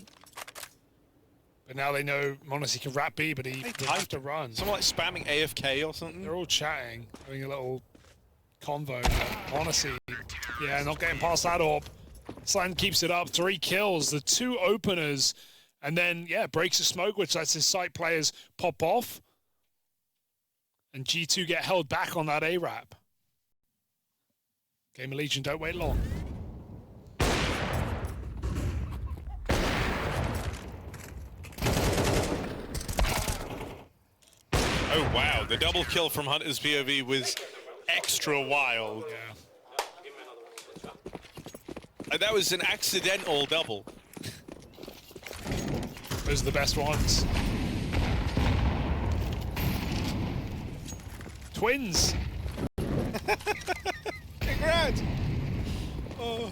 But now they know MongolZ can wrap B, but he will have to run. Someone like spamming AFK or something. They're all chatting, having a little convo. MongolZ, yeah, not getting past that orb. Slend keeps it up, 3 kills, the 2 openers. And then, yeah, breaks the smoke, which lets his site players pop off. And G2 get held back on that A-Rap. GamerLegion don't wait long. Oh, wow. The double kill from Hunter's POV was extra wild. Yeah. That was an accidental double. Those are the best ones. Twins. Congrats. Oh.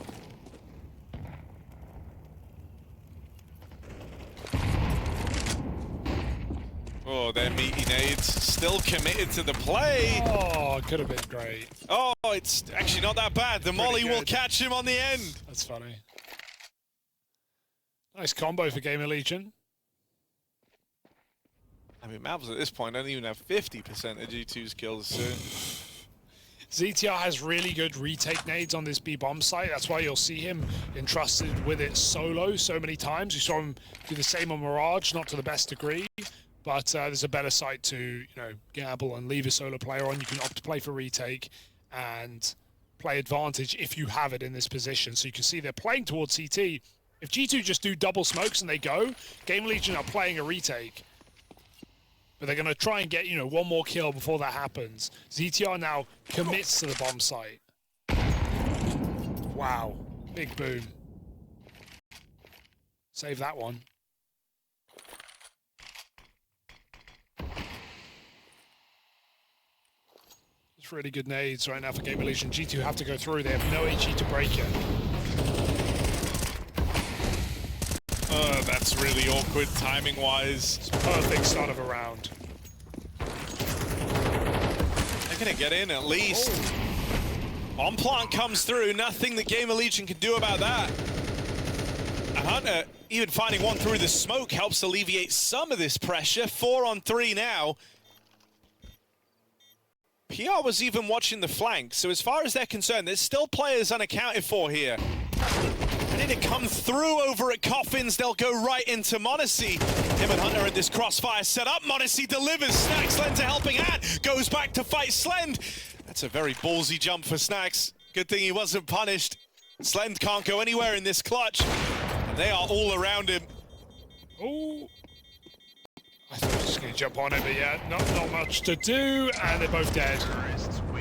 Oh, their meaty nades still committed to the play. Oh, could have been great. Oh, it's actually not that bad. The molly will catch him on the end. That's funny. Nice combo for GamerLegion. I mean, malbs at this point don't even have 50% of G2's kills, so... ZTR has really good retake nades on this B-bomb site. That's why you'll see him entrusted with it solo so many times. You saw him do the same on Mirage, not to the best degree, but there's a better site to, gamble and leave a solo player on. You can opt to play for retake and play advantage if you have it in this position. So you can see they're playing towards CT. If G2 just do double smokes and they go, GamerLegion are playing a retake. But they're going to try and get, one more kill before that happens. ZTR now commits to the bomb site. Wow. Big boom. Save that one. It's really good nades right now for GamerLegion. G2 have to go through. They have no HE to break it. That's really awkward timing-wise. It's a perfect start of a round. They're going to get in at least. On plant comes through. Nothing that GamerLegion can do about that. And Hunter, even finding one through the smoke, helps alleviate some of this pressure. 4 on 3 now. PR was even watching the flank, so as far as they're concerned, there's still players unaccounted for here. Ready to come through over at Coffins. They'll go right into MongolZ. Him and Hunter at this crossfire set up. MongolZ delivers. Snax lends a helping hand. Goes back to fight Slend. That's a very ballsy jump for Snax. Good thing he wasn't punished. Slend can't go anywhere in this clutch. And they are all around him. Oh. I thought I was just going to jump on it, but yeah, not much to do, and they're both dead.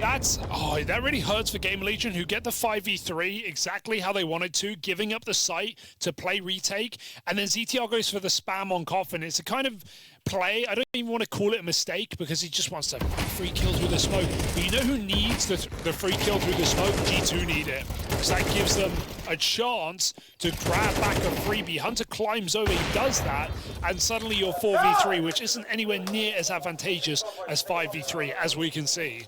That really hurts for GamerLegion, who get the 5v3 exactly how they wanted to, giving up the site to play retake, and then ZTR goes for the spam on Coffin. It's a kind of play. I don't even want to call it a mistake because he just wants to free kill through the smoke. But you know who needs the free kill through the smoke? G2 need it. Because that gives them a chance to grab back a freebie. Hunter climbs over, he does that, and suddenly you're 4v3, which isn't anywhere near as advantageous as 5v3, as we can see.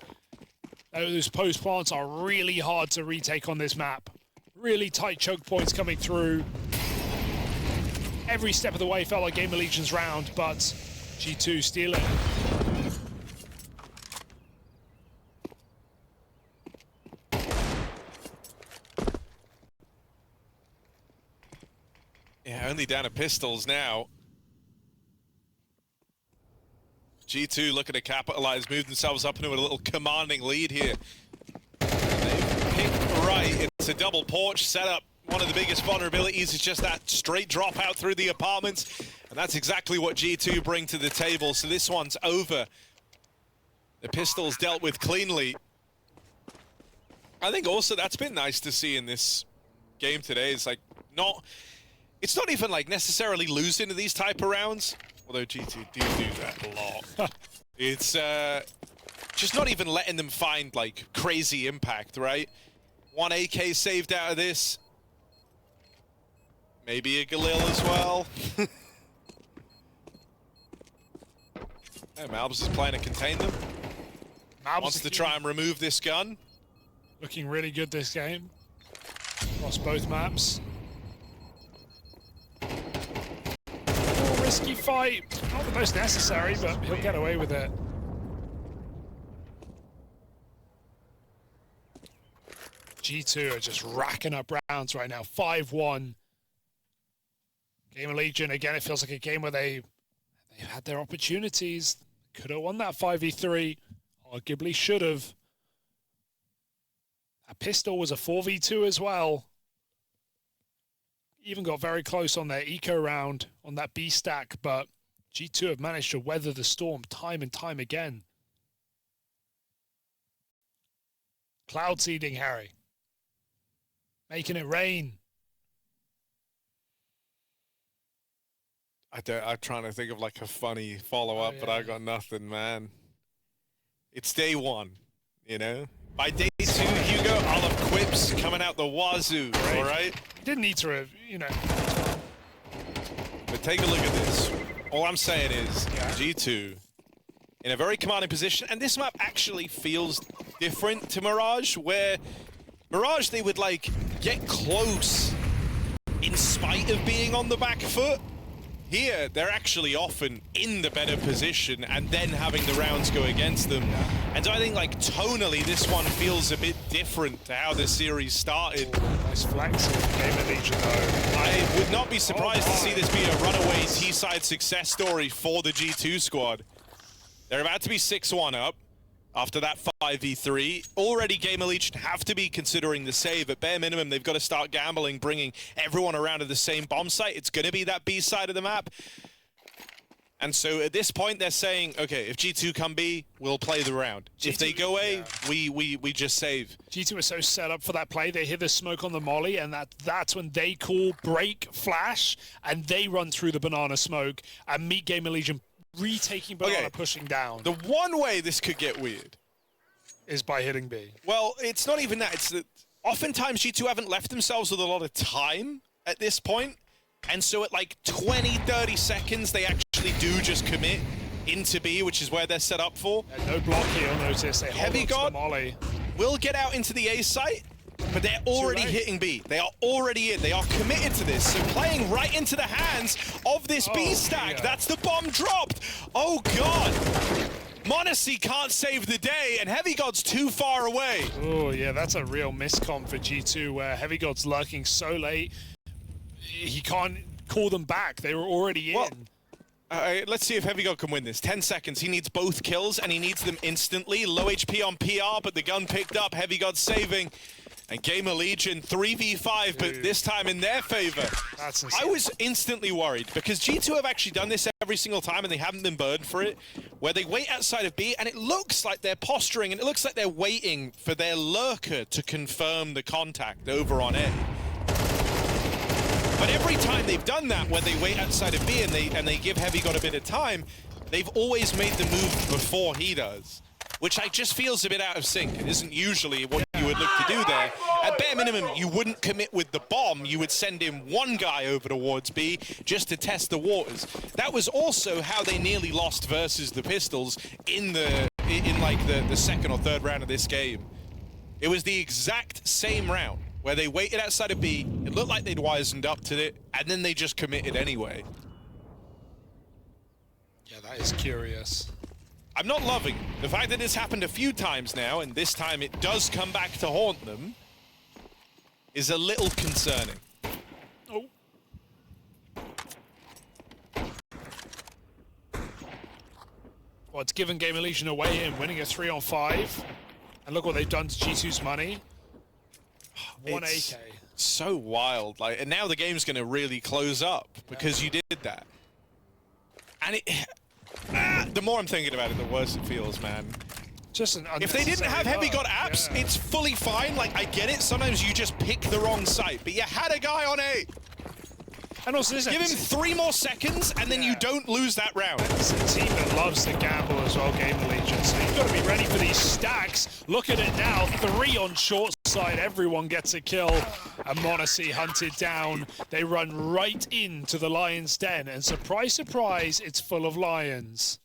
Those post plants are really hard to retake on this map. Really tight choke points coming through. Every step of the way felt like GamerLegion's round, but G2 steal it. Yeah, only down to pistols now. G2 looking to capitalize, move themselves up into a little commanding lead here. And they've picked right. It's a double porch setup. One of the biggest vulnerabilities is just that straight drop out through the apartments. And that's exactly what G2 bring to the table. So this one's over. The pistols dealt with cleanly. I think also that's been nice to see in this game today. It's like it's not even like necessarily losing to these type of rounds, although G2 do that a lot. It's just not even letting them find like crazy impact, right? One AK saved out of this. Maybe a Galil as well. Yeah, malbs is playing to contain them. malbs Wants to try and remove this gun. Looking really good this game. Across both maps. Oh, risky fight. Not the most necessary, but he'll get away with it. G2 are just racking up rounds right now. 5-1. GamerLegion, again, it feels like a game where they've had their opportunities. Could have won that 5v3. Arguably should have. A pistol was a 4v2 as well. Even got very close on their eco round on that B stack, but G2 have managed to weather the storm time and time again. Cloud seeding, Harry. Making it rain. I'm trying to think of like a funny follow-up, but I got nothing, man. It's day one, you know? By day two, Hugo, I'll have quips coming out the wazoo, all right? Didn't need to, you know. But take a look at this. All I'm saying is, G2 in a very commanding position, and this map actually feels different to Mirage, where Mirage, they would like get close in spite of being on the back foot. Here, they're actually often in the better position and then having the rounds go against them. And so I think, like, tonally, this one feels a bit different to how the series started. Nice flex in GamerLegion, though. I would not be surprised to see this be a runaway T-side success story for the G2 squad. They're about to be 6-1 up after that 5v3. Already GamerLegion have to be considering the save. At bare minimum, they've got to start gambling, bringing everyone around to the same bomb site. It's going to be that B side of the map. And so at this point, they're saying, okay, if G2 come B, we'll play the round. G2, if they go A, we just save. G2 are so set up for that play. They hear the smoke on the molly, and that's when they call break flash, and they run through the banana smoke and meet GamerLegion retaking banana, pushing down. The one way this could get weird is by hitting B. Well, it's not even that. It's that oftentimes G2 haven't left themselves with a lot of time at this point. And so at like 20, 30 seconds, they actually do just commit into B, which is where they're set up for. No block here, you'll notice. They hold on to the molly. Will get out into the A site, but they're already hitting B. They are already in. They are committed to this. So playing right into the hands of this B stack. That's the bomb dropped. Oh, God. MongolZ can't save the day, and Heavy God's too far away. Oh, yeah, that's a real miscom for G2, where Heavy God's lurking so late, he can't call them back. They were already in. Let's see if Heavy God can win this. 10 seconds. He needs both kills, and he needs them instantly. Low HP on PR, but the gun picked up. Heavy God saving. And GamerLegion 3v5, but this time in their favor. That's insane. I was instantly worried because G2 have actually done this every single time and they haven't been burned for it, where they wait outside of B and it looks like they're posturing and it looks like they're waiting for their lurker to confirm the contact over on A. But every time they've done that, where they wait outside of B and they give Heavy God a bit of time, they've always made the move before he does, which I just feels a bit out of sync. It isn't usually what you would look to do there. At bare minimum, you wouldn't commit with the bomb. You would send in one guy over towards B just to test the waters. That was also how they nearly lost versus the Pistols in like the second or third round of this game. It was the exact same round where they waited outside of B. It looked like they'd wisened up to it, and then they just committed anyway. Yeah, that is curious. I'm not loving the fact that it's happened a few times now, and this time it does come back to haunt them, is a little concerning. Oh. Well, it's given GamerLegion a way in, winning a 3-on-5. And look what they've done to G2's money. One It's AK. so wild. Like, and now the game's going to really close up because you did that. And the more I'm thinking about it, the worse it feels, man. Just an if they didn't have heavy got apps, it's fully fine. Like, I get it. Sometimes you just pick the wrong site, but you had a guy on A. And also, Give him 3 more seconds, and then you don't lose that round. It's a team that loves to gamble as well, GamerLegion. So you've got to be ready for these stacks. Look at it now, 3 on short side. Everyone gets a kill. And MongolZ hunted down. They run right into the Lion's Den. And surprise, surprise, it's full of lions.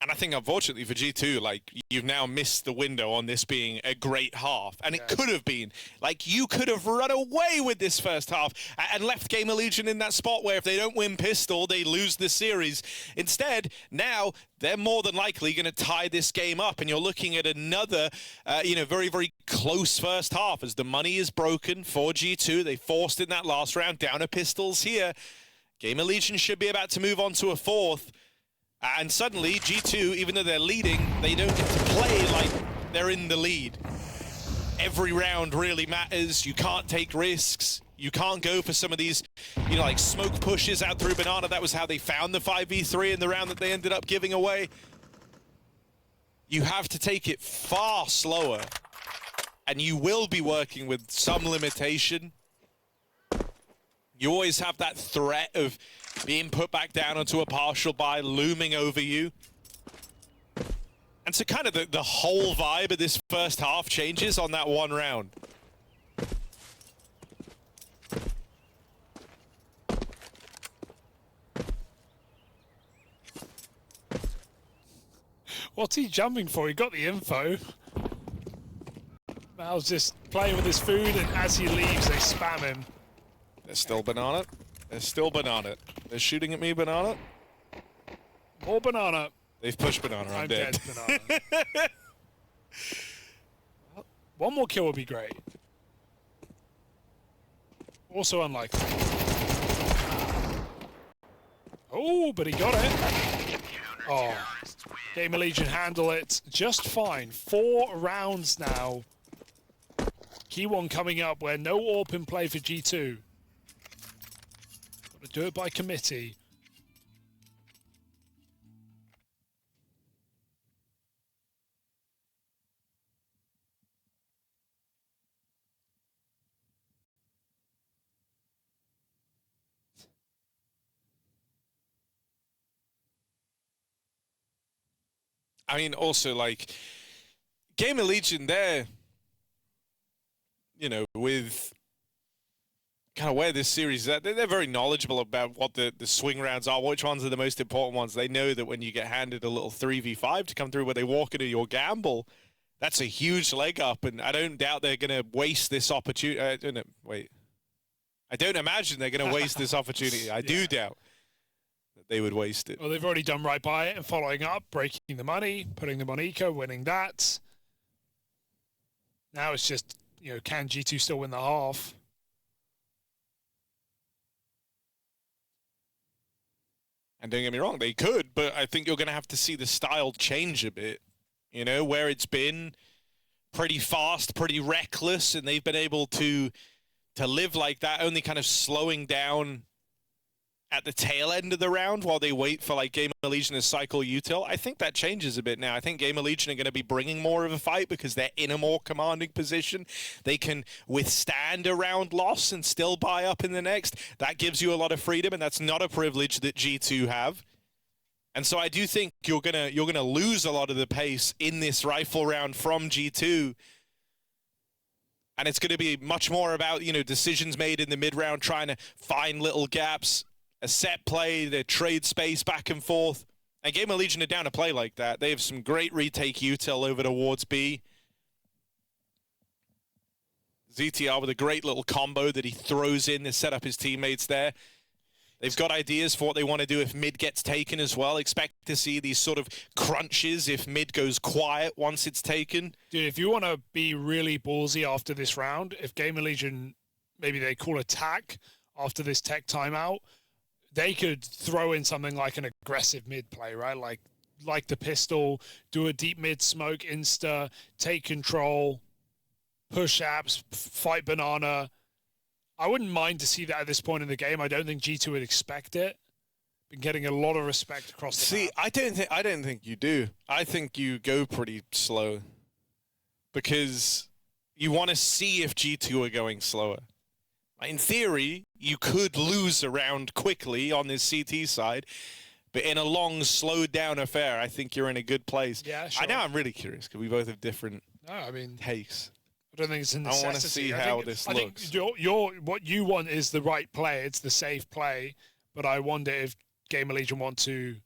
And I think, unfortunately for G2, like, you've now missed the window on this being a great half. And it could have been. Like, you could have run away with this first half and left GamerLegion in that spot where if they don't win Pistol, they lose the series. Instead, now they're more than likely going to tie this game up. And you're looking at another, very, very close first half as the money is broken for G2. They forced in that last round down to Pistols here. GamerLegion should be about to move on to a 4th. And suddenly, G2, even though they're leading, they don't get to play like they're in the lead. Every round really matters. You can't take risks. You can't go for some of these, like smoke pushes out through Banana. That was how they found the 5v3 in the round that they ended up giving away. You have to take it far slower. And you will be working with some limitation. You always have that threat of being put back down onto a partial buy looming over you. And so kind of the whole vibe of this first half changes on that one round. What's he jumping for? He got the info. Mal's just playing with his food, and as he leaves, they spam him. There's still Banana. There's still Banana. They're shooting at me, Banana. More Banana. They've pushed Banana. I'm dead. Banana. One more kill would be great. Also unlikely. Oh, but he got it. Oh, GamerLegion handle it just fine. 4 rounds now. Key one coming up where no AWP in play for G2. Got to do it by committee. I mean, also, like, GamerLegion, they're, with kind of where this series is at, they're very knowledgeable about what the swing rounds are, which ones are the most important ones. They know that when you get handed a little 3v5 to come through where they walk into your gamble, that's a huge leg up, and I don't doubt they're going to waste this opportunity. I don't imagine they're going to waste this opportunity. I do doubt that they would waste it. Well, they've already done right by it and following up, breaking the money, putting them on eco, winning that. Now it's just, can G2 still win the half? And don't get me wrong, they could, but I think you're going to have to see the style change a bit. Where it's been pretty fast, pretty reckless, and they've been able to live like that, only kind of slowing down at the tail end of the round while they wait for like GamerLegion to cycle util. I think that changes a bit now. I think GamerLegion are going to be bringing more of a fight because they're in a more commanding position. They can withstand a round loss and still buy up in the next. That gives you a lot of freedom, and that's not a privilege that G2 have. And so I do think you're gonna lose a lot of the pace in this rifle round from G2. And it's going to be much more about, decisions made in the mid-round, trying to find little gaps, a set play, the trade space back and forth. And GamerLegion are down to play like that. They have some great retake util over towards B. ZTR with a great little combo that he throws in to set up his teammates there. They've got ideas for what they want to do if mid gets taken as well. Expect to see these sort of crunches if mid goes quiet once it's taken. Dude, if you want to be really ballsy after this round, if GamerLegion, maybe they call attack after this tech timeout, they could throw in something like an aggressive mid play, right? Like the pistol, do a deep mid smoke, insta, take control, push apps, fight banana. I wouldn't mind to see that at this point in the game. I don't think G2 would expect it. Been getting a lot of respect across the map. I don't think you do. I think you go pretty slow because you want to see if G2 are going slower. In theory, you could lose a round quickly on this CT side, but in a long, slowed down affair, I think you're in a good place. Yeah, sure. I know I'm really curious because we both have different takes. I don't think it's a necessity. I want to see how this looks. I think what you want is the right play. It's the safe play, but I wonder if GamerLegion want to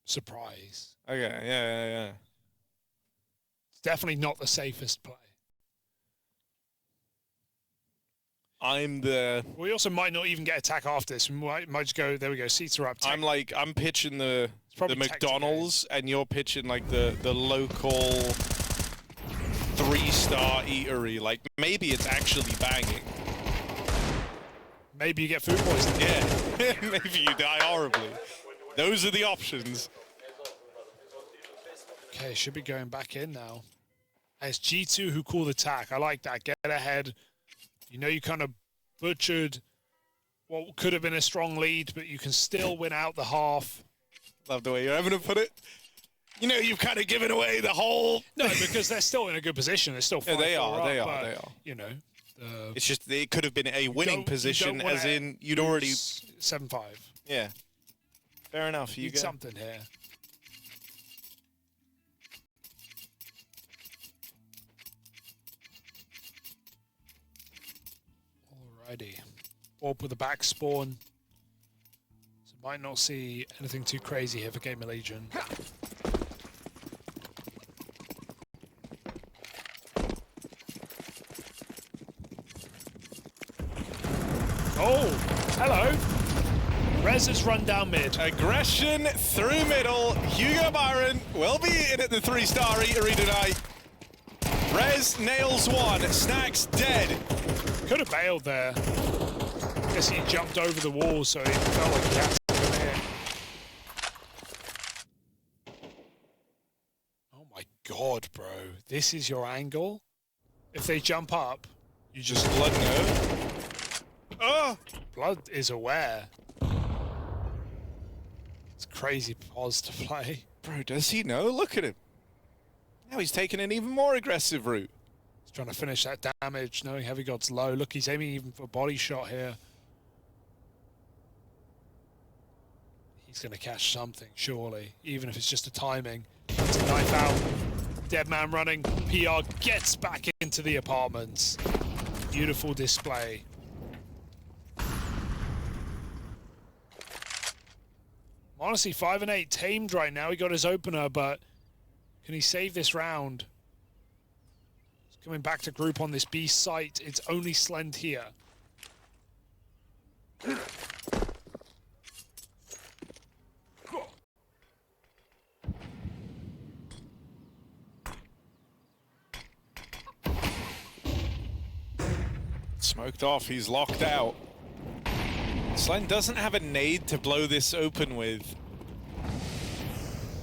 surprise. Okay, yeah. It's definitely not the safest play. We also might not even get attack after this. We might just go, there we go, seats are up. I'm pitching the McDonald's, and you're pitching like the local 3-star eatery. Like, maybe it's actually banging. Maybe you get food poisoning. Yeah, maybe you die horribly. Those are the options. Okay, should be going back in now. And it's G2 who called attack. I like that. Get ahead. You know you kind of butchered what could have been a strong lead, but you can still win out the half. Love the way you're having to put it. You know, you've kind of given away the whole... No, because they're still in a good position. They're still 5-4 they are. up, You know... it's just it could have been a winning position, as in you'd already 7-5. Yeah, fair enough. You get something here. Alrighty, Orb with the back spawn. So might not see anything too crazy here for GamerLegion. Oh, hello. Rez has run down mid. Aggression through middle. Hugo Byron will be in at the 3-star eatery tonight. Rez nails one. Snacks dead. Could have bailed there. Guess he jumped over the wall, so he felt like he had to come in. Oh my god, bro. This is your angle? If they jump up, you just blood no. Oh! Blood is aware. It's crazy pause to play. Bro, does he know? Look at him. Now he's taking an even more aggressive route. He's trying to finish that damage, knowing Heavy God's low. Look, he's aiming even for a body shot here. He's going to catch something, surely, even if it's just a timing. It's a knife out. Dead man running. PR gets back into the apartments. Beautiful display. Honestly, 5-8 tamed right now. He got his opener, but can he save this round? He's coming back to group on this B site. It's only Slend here. Smoked off. He's locked out. Slend doesn't have a nade to blow this open with.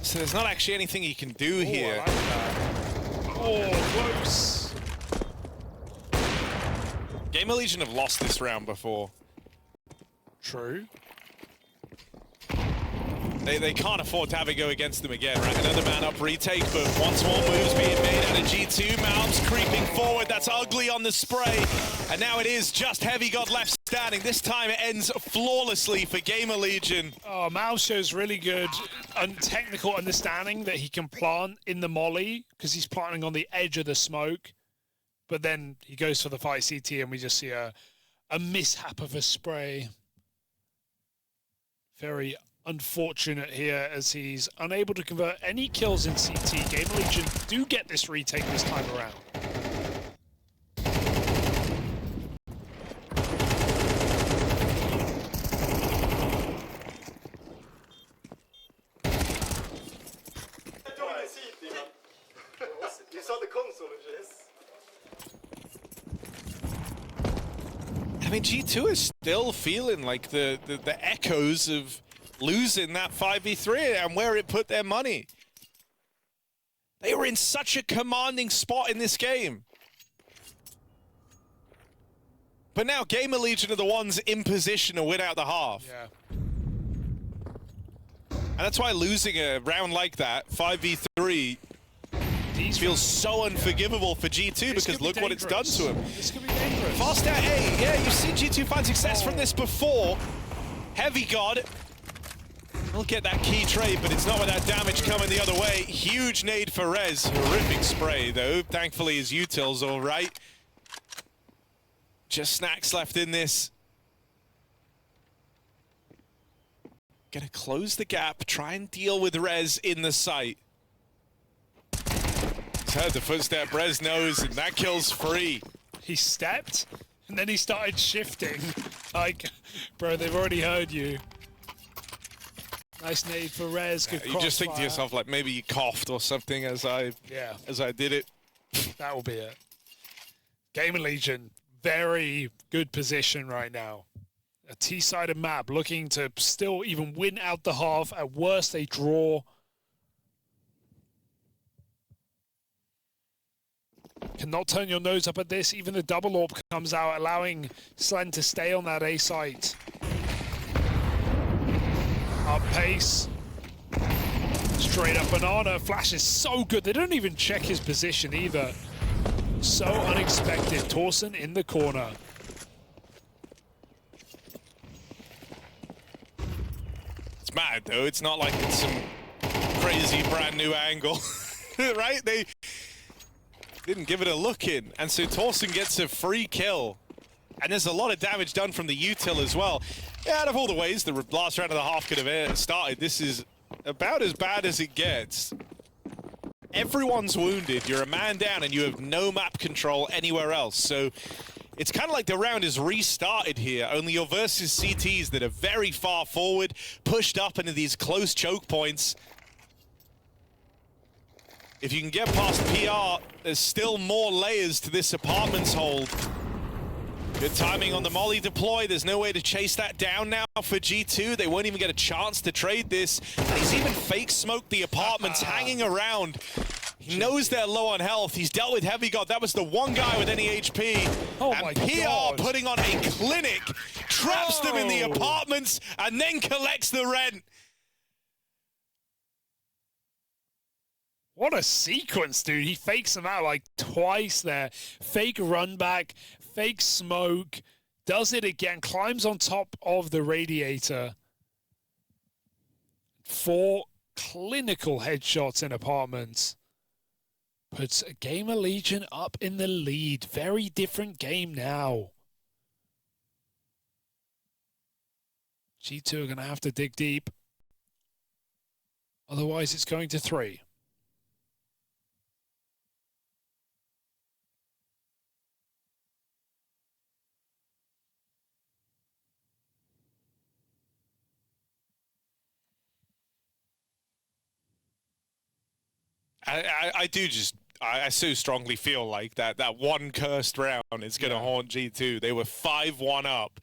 So there's not actually anything he can do here. I like that. Oh, close. GamerLegion have lost this round before. True. They can't afford to have it go against them again, right? Another man up retake, but once more moves being made out of G2. malbs creeping forward. That's ugly on the spray. And now it is just Heavy God left standing. This time it ends flawlessly for GamerLegion. Oh, malbs shows really good technical understanding that he can plant in the molly because he's planting on the edge of the smoke. But then he goes for the fight CT and we just see a mishap of a spray. Very unfortunate here as he's unable to convert any kills in CT. GamerLegion do get this retake this time around. mean, G2 is still feeling like the echoes of losing that 5v3 and where it put their money. They were in such a commanding spot in this game. But now GamerLegion are the ones in position to win out the half. Yeah. And that's why losing a round like that, 5v3, feels so unforgivable for G2 because look what it's done to him. This could be dangerous. Fast out A, yeah, you've seen G2 find success from this before. Heavy God will get that key trade, but it's not without damage coming the other way. Huge nade for Rez. Horrific spray, though. Thankfully, his util's all right. Just snacks left in this. Gonna close the gap, try and deal with Rez in the site. He's heard the footstep, Rez knows, and that kill's free. He stepped, and then he started shifting. Like, bro, they've already heard you. Nice nade for Rez. Good You just think to crossfire. yourself, like, maybe you coughed or something as I did it. That will be it. GamerLegion, very good position right now. A T-sided map, looking to still even win out the half. At worst, they draw. Cannot turn your nose up at this. Even the double AWP comes out, allowing Slen to stay on that A site. Up pace. Straight up banana. Flash is so good. They don't even check his position either. So unexpected. Tauson in the corner. It's mad, though. It's not like it's some crazy brand new angle, right? They didn't give it a look in. And so Tauson gets a free kill. And there's a lot of damage done from the util as well. Yeah, out of all the ways the last round of the half could have started, this is about as bad as it gets. Everyone's wounded, you're a man down, and you have no map control anywhere else. So it's kind of like the round is restarted here, only you're versus CTs that are very far forward, pushed up into these close choke points. If you can get past PR, there's still more layers to this apartments hold. Good timing on the molly deploy. There's no way to chase that down now for G2. They won't even get a chance to trade this. And he's even fake smoked the apartments hanging around. He knows they're low on health. He's dealt with Heavy God. That was the one guy with any HP. Oh and my PR God. putting on a clinic, traps them in the apartments, and then collects the rent. What a sequence, dude. He fakes them out like twice there. Fake run back, fake smoke, does it again, climbs on top of the radiator. 4 clinical headshots in apartments. Puts GamerLegion up in the lead. Very different game now. G2 are going to have to dig deep. Otherwise, it's going to 3. I so strongly feel like that one cursed round is going to haunt G2. They were 5-1 up.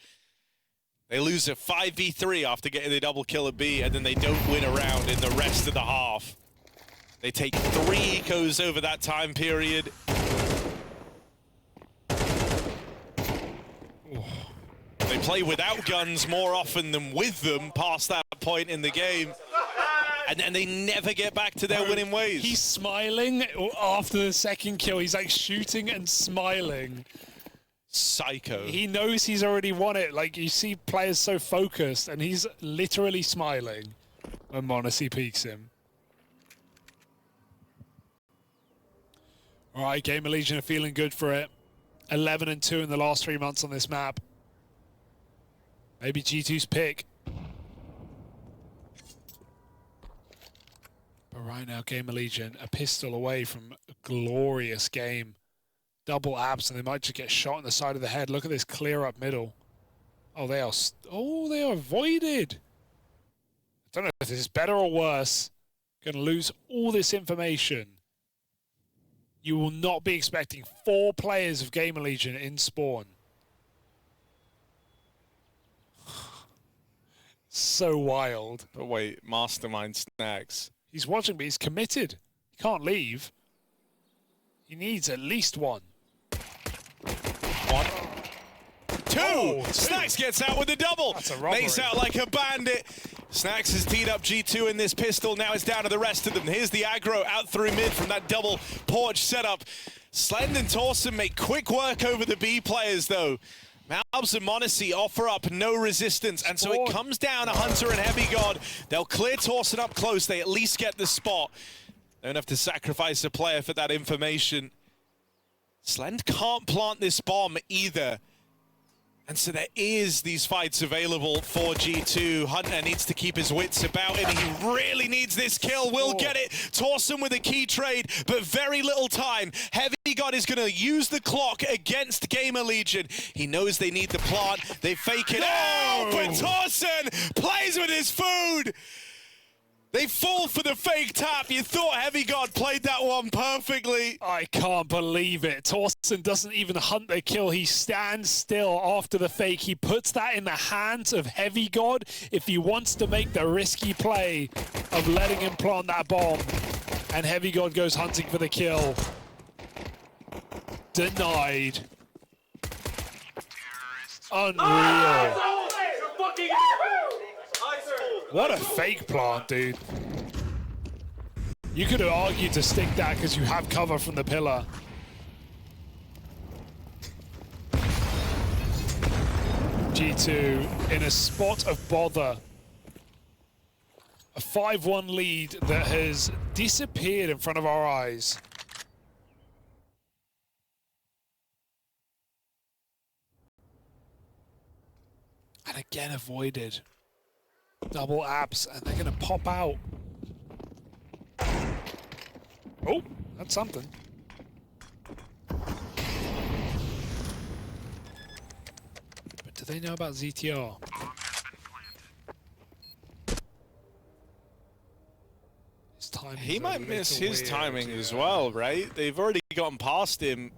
They lose a 5v3 after getting the double kill at B, and then they don't win a round in the rest of the half. They take 3 ecos over that time period. They play without guns more often than with them past that point in the game. And then they never get back to their winning ways. He's smiling after the second kill. He's like shooting and smiling. Psycho. He knows he's already won it. Like, you see players so focused, and he's literally smiling when MongolZ peeks him. All right, GamerLegion are feeling good for it. 11-2 in the last 3 months on this map. Maybe G2's pick. But right now, GamerLegion, a pistol away from a glorious game. Double abs, and they might just get shot in the side of the head. Look at this clear up middle. Oh, they are avoided. I don't know if this is better or worse. Going to lose all this information. You will not be expecting 4 players of GamerLegion in spawn. So wild. But wait, Mastermind Snacks. He's watching, but he's committed. He can't leave. He needs at least one. One. Two! Oh, two. Snacks gets out with the double. That's a robbery. Makes out like a bandit. Snacks has teed up G2 in this pistol. Now it's down to the rest of them. Here's the aggro out through mid from that double porch setup. Slend and Tauson make quick work over the B players, though. malbs and MongolZ offer up no resistance, and so it comes down to Hunter and Heavy God. They'll clear Tauson up close. They at least get the spot. Don't have to sacrifice a player for that information. Slend can't plant this bomb either. And so there is these fights available for G2. Hunter needs to keep his wits about him. He really needs this kill. Will get it. Tauson with a key trade, but very little time. Heavy God is going to use the clock against GamerLegion. He knows they need the plant. They fake it out, but Tauson plays with his food. They fall for the fake tap. You thought Heavy God played that one perfectly. I can't believe it. Tauson doesn't even hunt the kill. He stands still after the fake. He puts that in the hands of Heavy God if he wants to make the risky play of letting him plant that bomb. And Heavy God goes hunting for the kill. Denied. Unreal. What a fake plant, dude. You could have argued to stick that because you have cover from the pillar. G2 in a spot of bother. A 5-1 lead that has disappeared in front of our eyes. And again avoided. Double apps, and they're gonna pop out. Oh, that's something. But do they know about ZTR? His timing. He might miss his timing as well, right? They've already gotten past him.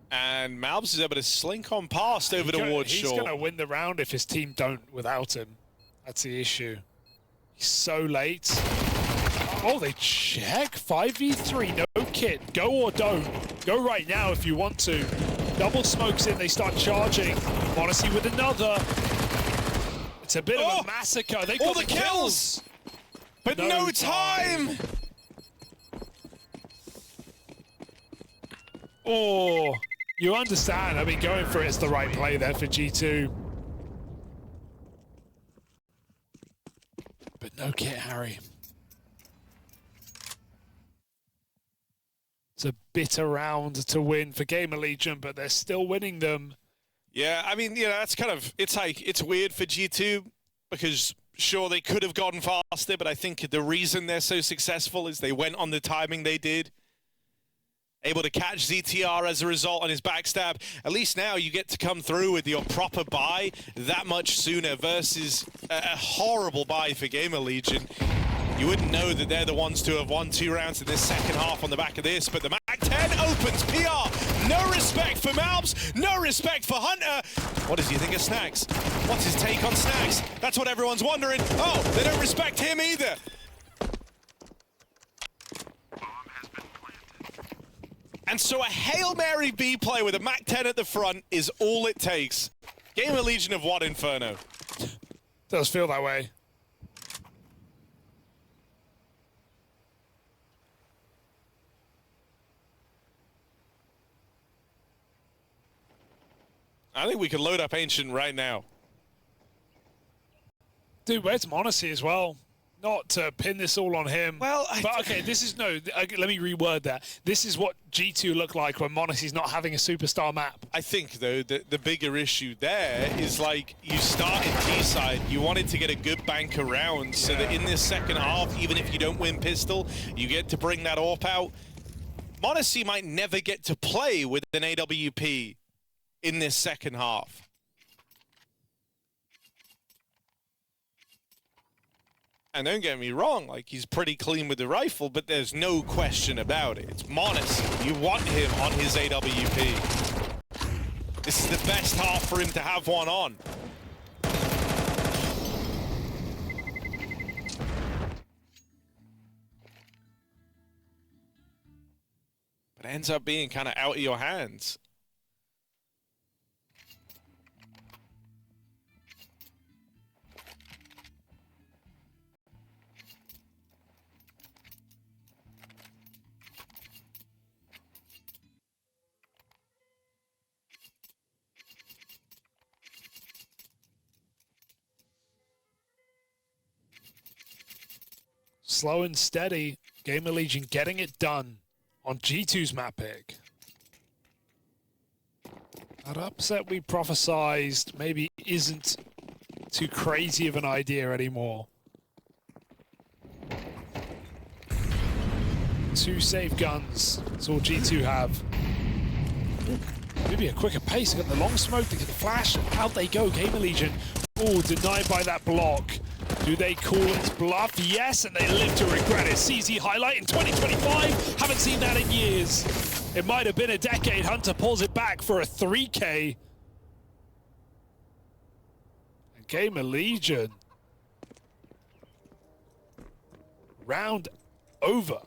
And malbs is able to slink on past over towards He's short. going to win the round if his team don't without him. That's the issue. He's so late. Oh, they check. 5v3, no kit. Go or don't. Go right now if you want to. Double smokes in, they start charging. MongolZ with another. It's a bit of a massacre. They got all the kills! But no time! Oh, you understand. I mean, going for it is the right play there for G2. But no kit, Harry. It's a bitter round to win for GamerLegion, but they're still winning them. Yeah, I mean, you know, that's kind of, it's weird for G2 because sure, they could have gotten faster, but I think the reason they're so successful is they went on the timing they did. Able to catch ZTR as a result on his backstab. At least now you get to come through with your proper buy that much sooner versus a horrible buy for GamerLegion. You wouldn't know that they're the ones to have won 2 rounds in this second half on the back of this, but the MAC-10 opens PR. No respect for malbs, no respect for Hunter. What does he think of Snacks? What's his take on Snacks? That's what everyone's wondering. Oh, they don't respect him either. And so a Hail Mary B play with a MAC-10 at the front is all it takes. GamerLegion have won Inferno. Does feel that way. I think we could load up Ancient right now. Dude, where's MongolZ as well? Not to pin this all on him. Well, but okay, this is let me reword that. This is what G2 look like when MongolZ's not having a superstar map. I think, though, the bigger issue there is, like, you start in T-side, you wanted to get a good bank around so that in this second half, even if you don't win pistol, you get to bring that AWP out. MongolZ might never get to play with an AWP in this second half. And don't get me wrong, like, he's pretty clean with the rifle, but there's no question about it. It's MongolZ. You want him on his AWP. This is the best half for him to have one on. ends up being kind of out of your hands. Slow and steady, GamerLegion getting it done on G2's map pick. That upset we prophesized maybe isn't too crazy of an idea anymore. 2 safe guns, that's all G2 have. Maybe a quicker pace, got the long smoke, they get the flash, and out they go, GamerLegion. Oh, denied by that block. Do they call it bluff? Yes, and they live to regret it. CZ highlight in 2025. Haven't seen that in years. It might have been a decade. Hunter pulls it back for a 3K. And GamerLegion. Round over.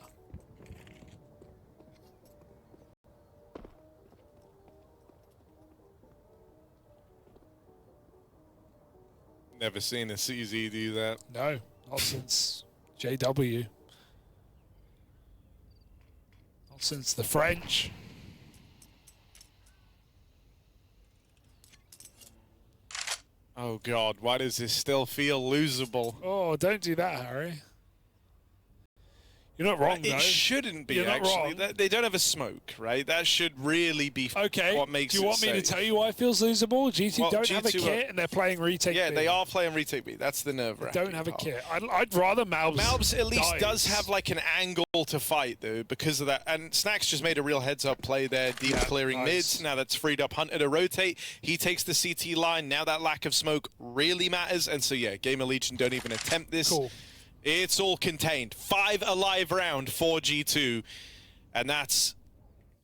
Never seen a CZ do that. No, not since JW. Not since the French. Oh God, why does this still feel losable? Oh, don't do that, Harry. You're not wrong, though. It shouldn't be, You're not actually. wrong. They don't have a smoke, right? That should really be Okay, what makes it do you want me to safe. tell you why it feels losable? G2 Well, don't have a G2 kit and they're playing retake Yeah, B. they are playing retake B. That's the nerve-wracking Don't have a part. kit. I'd rather malbs malbs at least dies. does have like an angle to fight, though, because of that. And Snacks just made a real heads-up play there, deep clearing nice. mids. Now that's freed up Hunter to rotate. He takes the CT line. Now that lack of smoke really matters. And so, yeah, GamerLegion don't even attempt this. Cool. It's all contained. 5 alive round for G2. And that's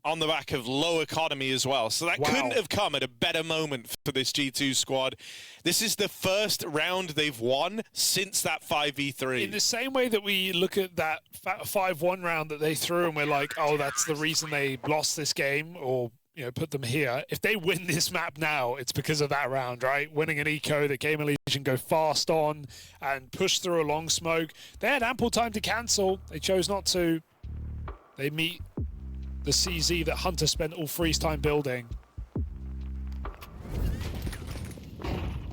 on the back of low economy as well. So that couldn't have come at a better moment for this G2 squad. This is the first round they've won since that 5v3. In the same way that we look at that 5-1 round that they threw and we're like, oh, that's the reason they lost this game, or put them here. If they win this map now, it's because of that round, right? Winning an eco that GamerLegion go fast on and push through a long smoke. They had ample time to cancel. They chose not to. They meet the CZ that Hunter spent all freeze time building.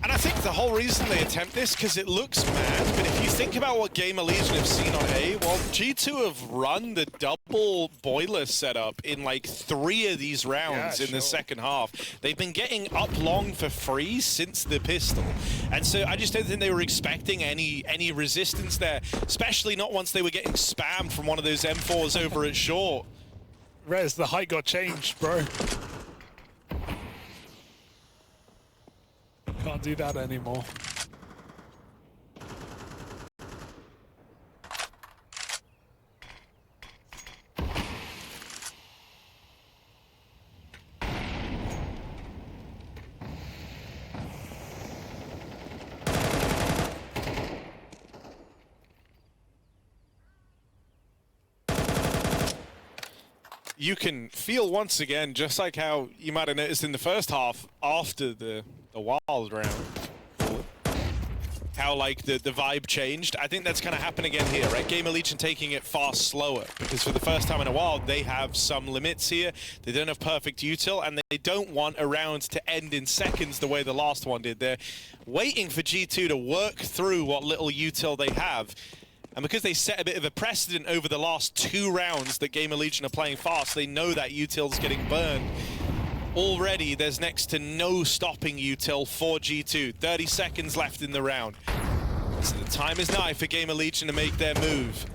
And I think the whole reason they attempt this, because it looks mad, but if you think about what GamerLegion have seen on A, well, G2 have run the double boiler setup in like 3 of these rounds in the second half. They've been getting up long for free since the pistol. And so I just don't think they were expecting any resistance there, especially not once they were getting spammed from one of those M4s over at short. Rez, the height got changed, bro. Can't do that anymore. You can feel once again, just like how you might have noticed in the first half after the wild round, how like the vibe changed. I think that's going to happen again here, right? GamerLegion taking it far slower, because for the first time in a while, they have some limits here. They don't have perfect util, and they don't want a round to end in seconds the way the last one did. They're waiting for G2 to work through what little util they have. And because they set a bit of a precedent over the last 2 rounds that GamerLegion are playing fast, they know that util's getting burned. Already, there's next to no stopping util for G2. 30 seconds left in the round. So the time is nigh for GamerLegion to make their move.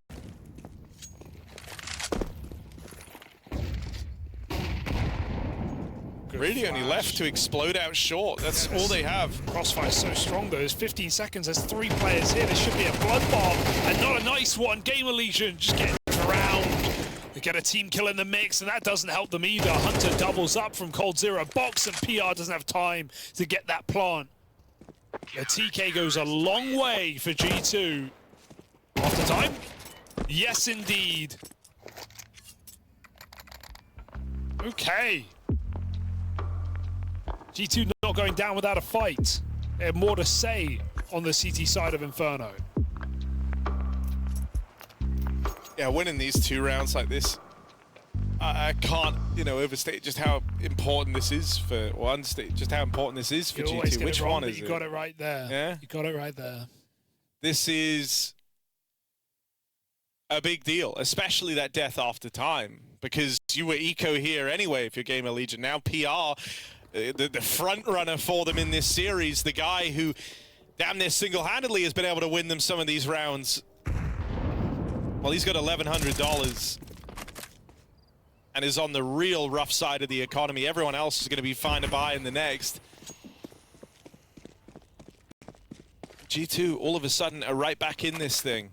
Really only left to explode out short. That's all they have. Crossfire's so strong though. There's 15 seconds. There's 3 players here. There should be a bloodbath, and not a nice one. GamerLegion just getting drowned. They get a team kill in the mix, and that doesn't help them either. Hunter doubles up from coldzera box, and PR doesn't have time to get that plant. The TK goes a long way for G2. After time? Yes, indeed. Okay. G2 not going down without a fight. They have more to say on the CT side of Inferno. Yeah, winning these 2 rounds like this, I can't, overstate just how important this is for, or understate just how important this is for G2. Which one is it? You got it right there. Yeah? You got it right there. This is a big deal, especially that death after time, because you were eco here anyway if you're GamerLegion. Now PR, the front runner for them in this series, the guy who damn near single-handedly has been able to win them some of these rounds. Well, he's got $1,100 and is on the real rough side of the economy. Everyone else is going to be fine to buy in the next. G2 all of a sudden are right back in this thing.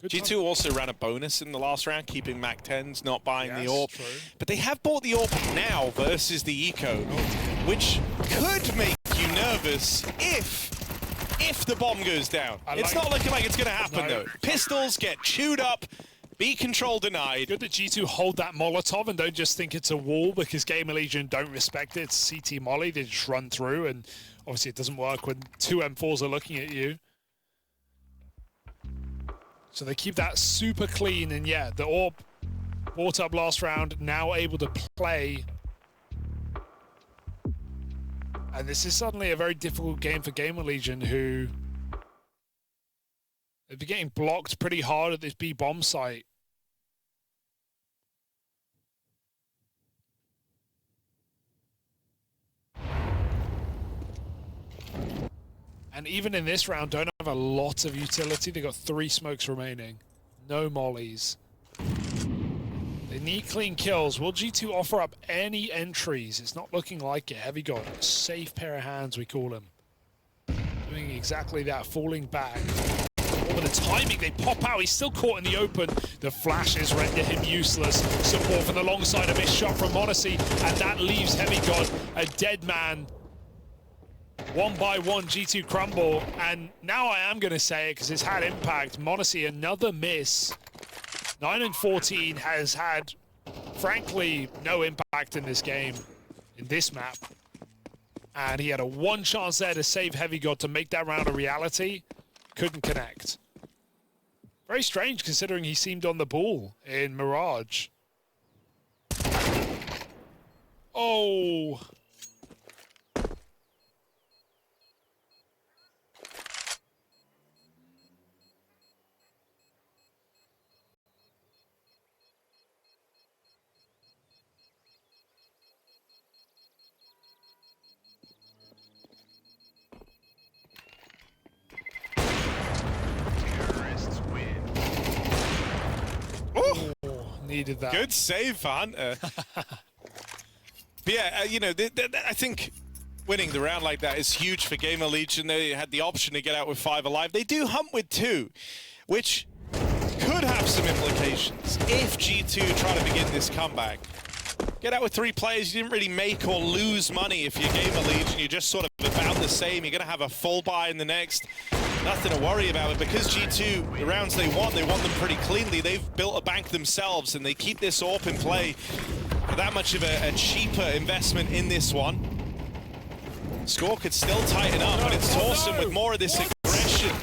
G2 also ran a bonus in the last round, keeping Mac 10s, not buying the AWP. True. But they have bought the AWP now versus the Eco, which could make you nervous if the bomb goes down. It's not looking like it's going to happen, though. Pistols get chewed up, B control denied. Good that G2 hold that Molotov and don't just think it's a wall, because GamerLegion don't respect it. It's CT Molly, they just run through, and obviously it doesn't work when 2 M4s are looking at you. So they keep that super clean, and yeah, the AWP bought up last round, now able to play. And this is suddenly a very difficult game for GamerLegion, who they've been getting blocked pretty hard at this B bomb site. And even in this round, don't have a lot of utility. They've got 3 smokes remaining. No mollies. They need clean kills. Will G2 offer up any entries? It's not looking like it. Heavy God, a safe pair of hands, we call him. Doing exactly that, falling back. Oh, but the timing, they pop out. He's still caught in the open. The flashes render him useless. Support from the long side, a missed shot from monausi, and that leaves Heavy God a dead man. 1 by 1, G2 crumble, and now I am going to say it because it's had impact. monausi, another miss. 9 and 14 has had, frankly, no impact in this game, in this map. And he had a 1 chance there to save Heavy God to make that round a reality. Couldn't connect. Very strange considering he seemed on the ball in Mirage. Oh. Needed that. Good save for Hunter. But yeah, I think winning the round like that is huge for GamerLegion. They had the option to get out with 5 alive. They do hunt with 2, which could have some implications if G2 try to begin this comeback. Get out with 3 players, you didn't really make or lose money if you're GamerLegion. You're just sort of about the same. You're going to have a full buy in the next. Nothing to worry about. Because G2, the rounds they won them pretty cleanly. They've built a bank themselves, and they keep this AWP in play for that much of a cheaper investment in this one. Score could still tighten up, but it's Tauson with more of this aggression.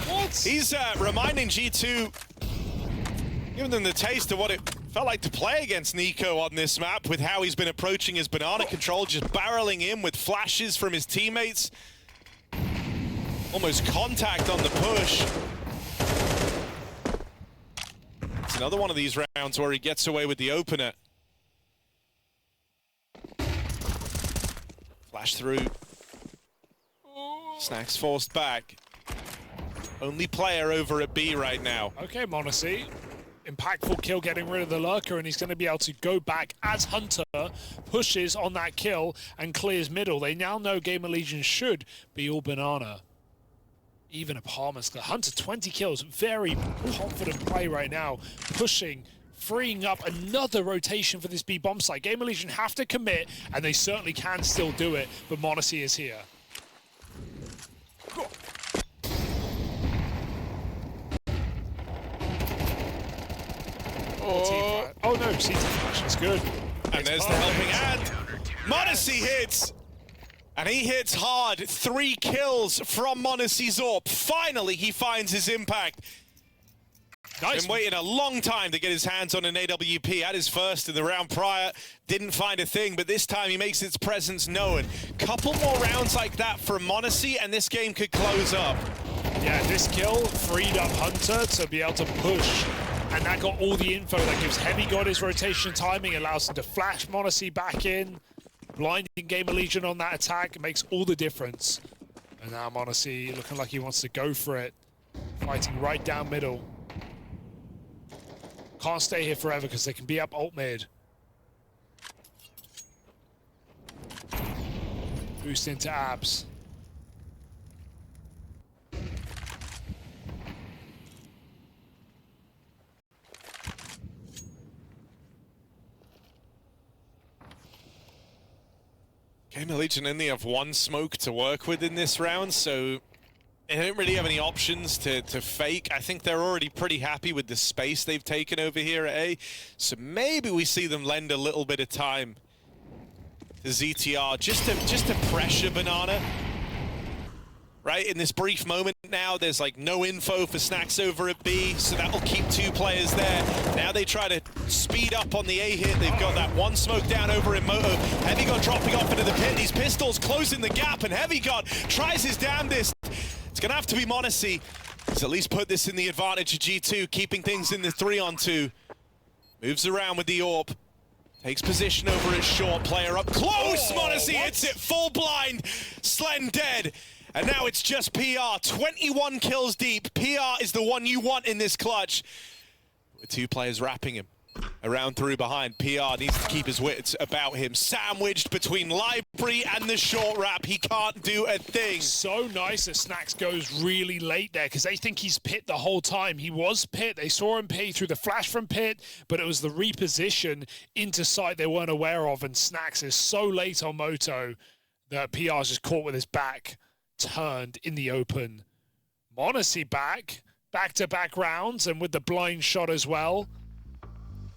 He's reminding G2, giving them the taste of what it felt like to play against Nico on this map, with how he's been approaching his banana control, just barreling in with flashes from his teammates. Almost contact on the push. It's another one of these rounds where he gets away with the opener. Flash through. Snacks forced back. Only player over at B right now. Okay, monausi. Impactful kill, getting rid of the lurker, and he's going to be able to go back as Hunter pushes on that kill and clears middle. They now know GamerLegion should be all banana. Even apartments. Hunter, 20 kills, very confident play right now, pushing, freeing up another rotation for this B bomb site. GamerLegion have to commit, and they certainly can still do it, but monausi is here. Oh, Oh no, CT flash is good. And there's the helping hand. MongolZ hits. And he hits hard. 3 kills from MongolZ Zorp. Finally, he finds his impact. Nice. Been waiting a long time to get his hands on an AWP. Had his first in the round prior. Didn't find a thing, but this time he makes its presence known. Couple more rounds like that from MongolZ, and this game could close up. Yeah, this kill freed up Hunter to be able to push. And that got all the info. That gives Heavy God his rotation timing, allows him to flash MongolZ back in. Blinding GamerLegion on that attack, it makes all the difference. And now MongolZ looking like he wants to go for it. Fighting right down middle. Can't stay here forever because they can be up alt mid. Boost into abs. GamerLegion only have 1 smoke to work with in this round, so they don't really have any options to fake. I think they're already pretty happy with the space they've taken over here at A, so maybe we see them lend a little bit of time to ZTR just to pressure Banana. Right, in this brief moment now, there's like no info for Snacks over at B, so that will keep 2 players there. Now they try to speed up on the A hit. They've got that 1 smoke down over in Moto. Heavy God dropping off into the pit. These pistols closing the gap, and Heavy God tries his damnedest. It's gonna have to be MongolZ. He's at least put this in the advantage of G2, keeping things in the 3-on-2. Moves around with the AWP. Takes position over his short, player up close. MongolZ hits it full blind. Slen dead. And now it's just PR, 21 kills deep. PR is the one you want in this clutch. With 2 players wrapping him around through behind. PR needs to keep his wits about him. Sandwiched between library and the short wrap. He can't do a thing. So nice that Snacks goes really late there because they think he's pit the whole time. He was pit. They saw him pit through the flash from pit, but it was the reposition into sight they weren't aware of, and Snacks is so late on Moto that PR's just caught with his back turned in the open. MongolZ back-to-back rounds, and with the blind shot as well.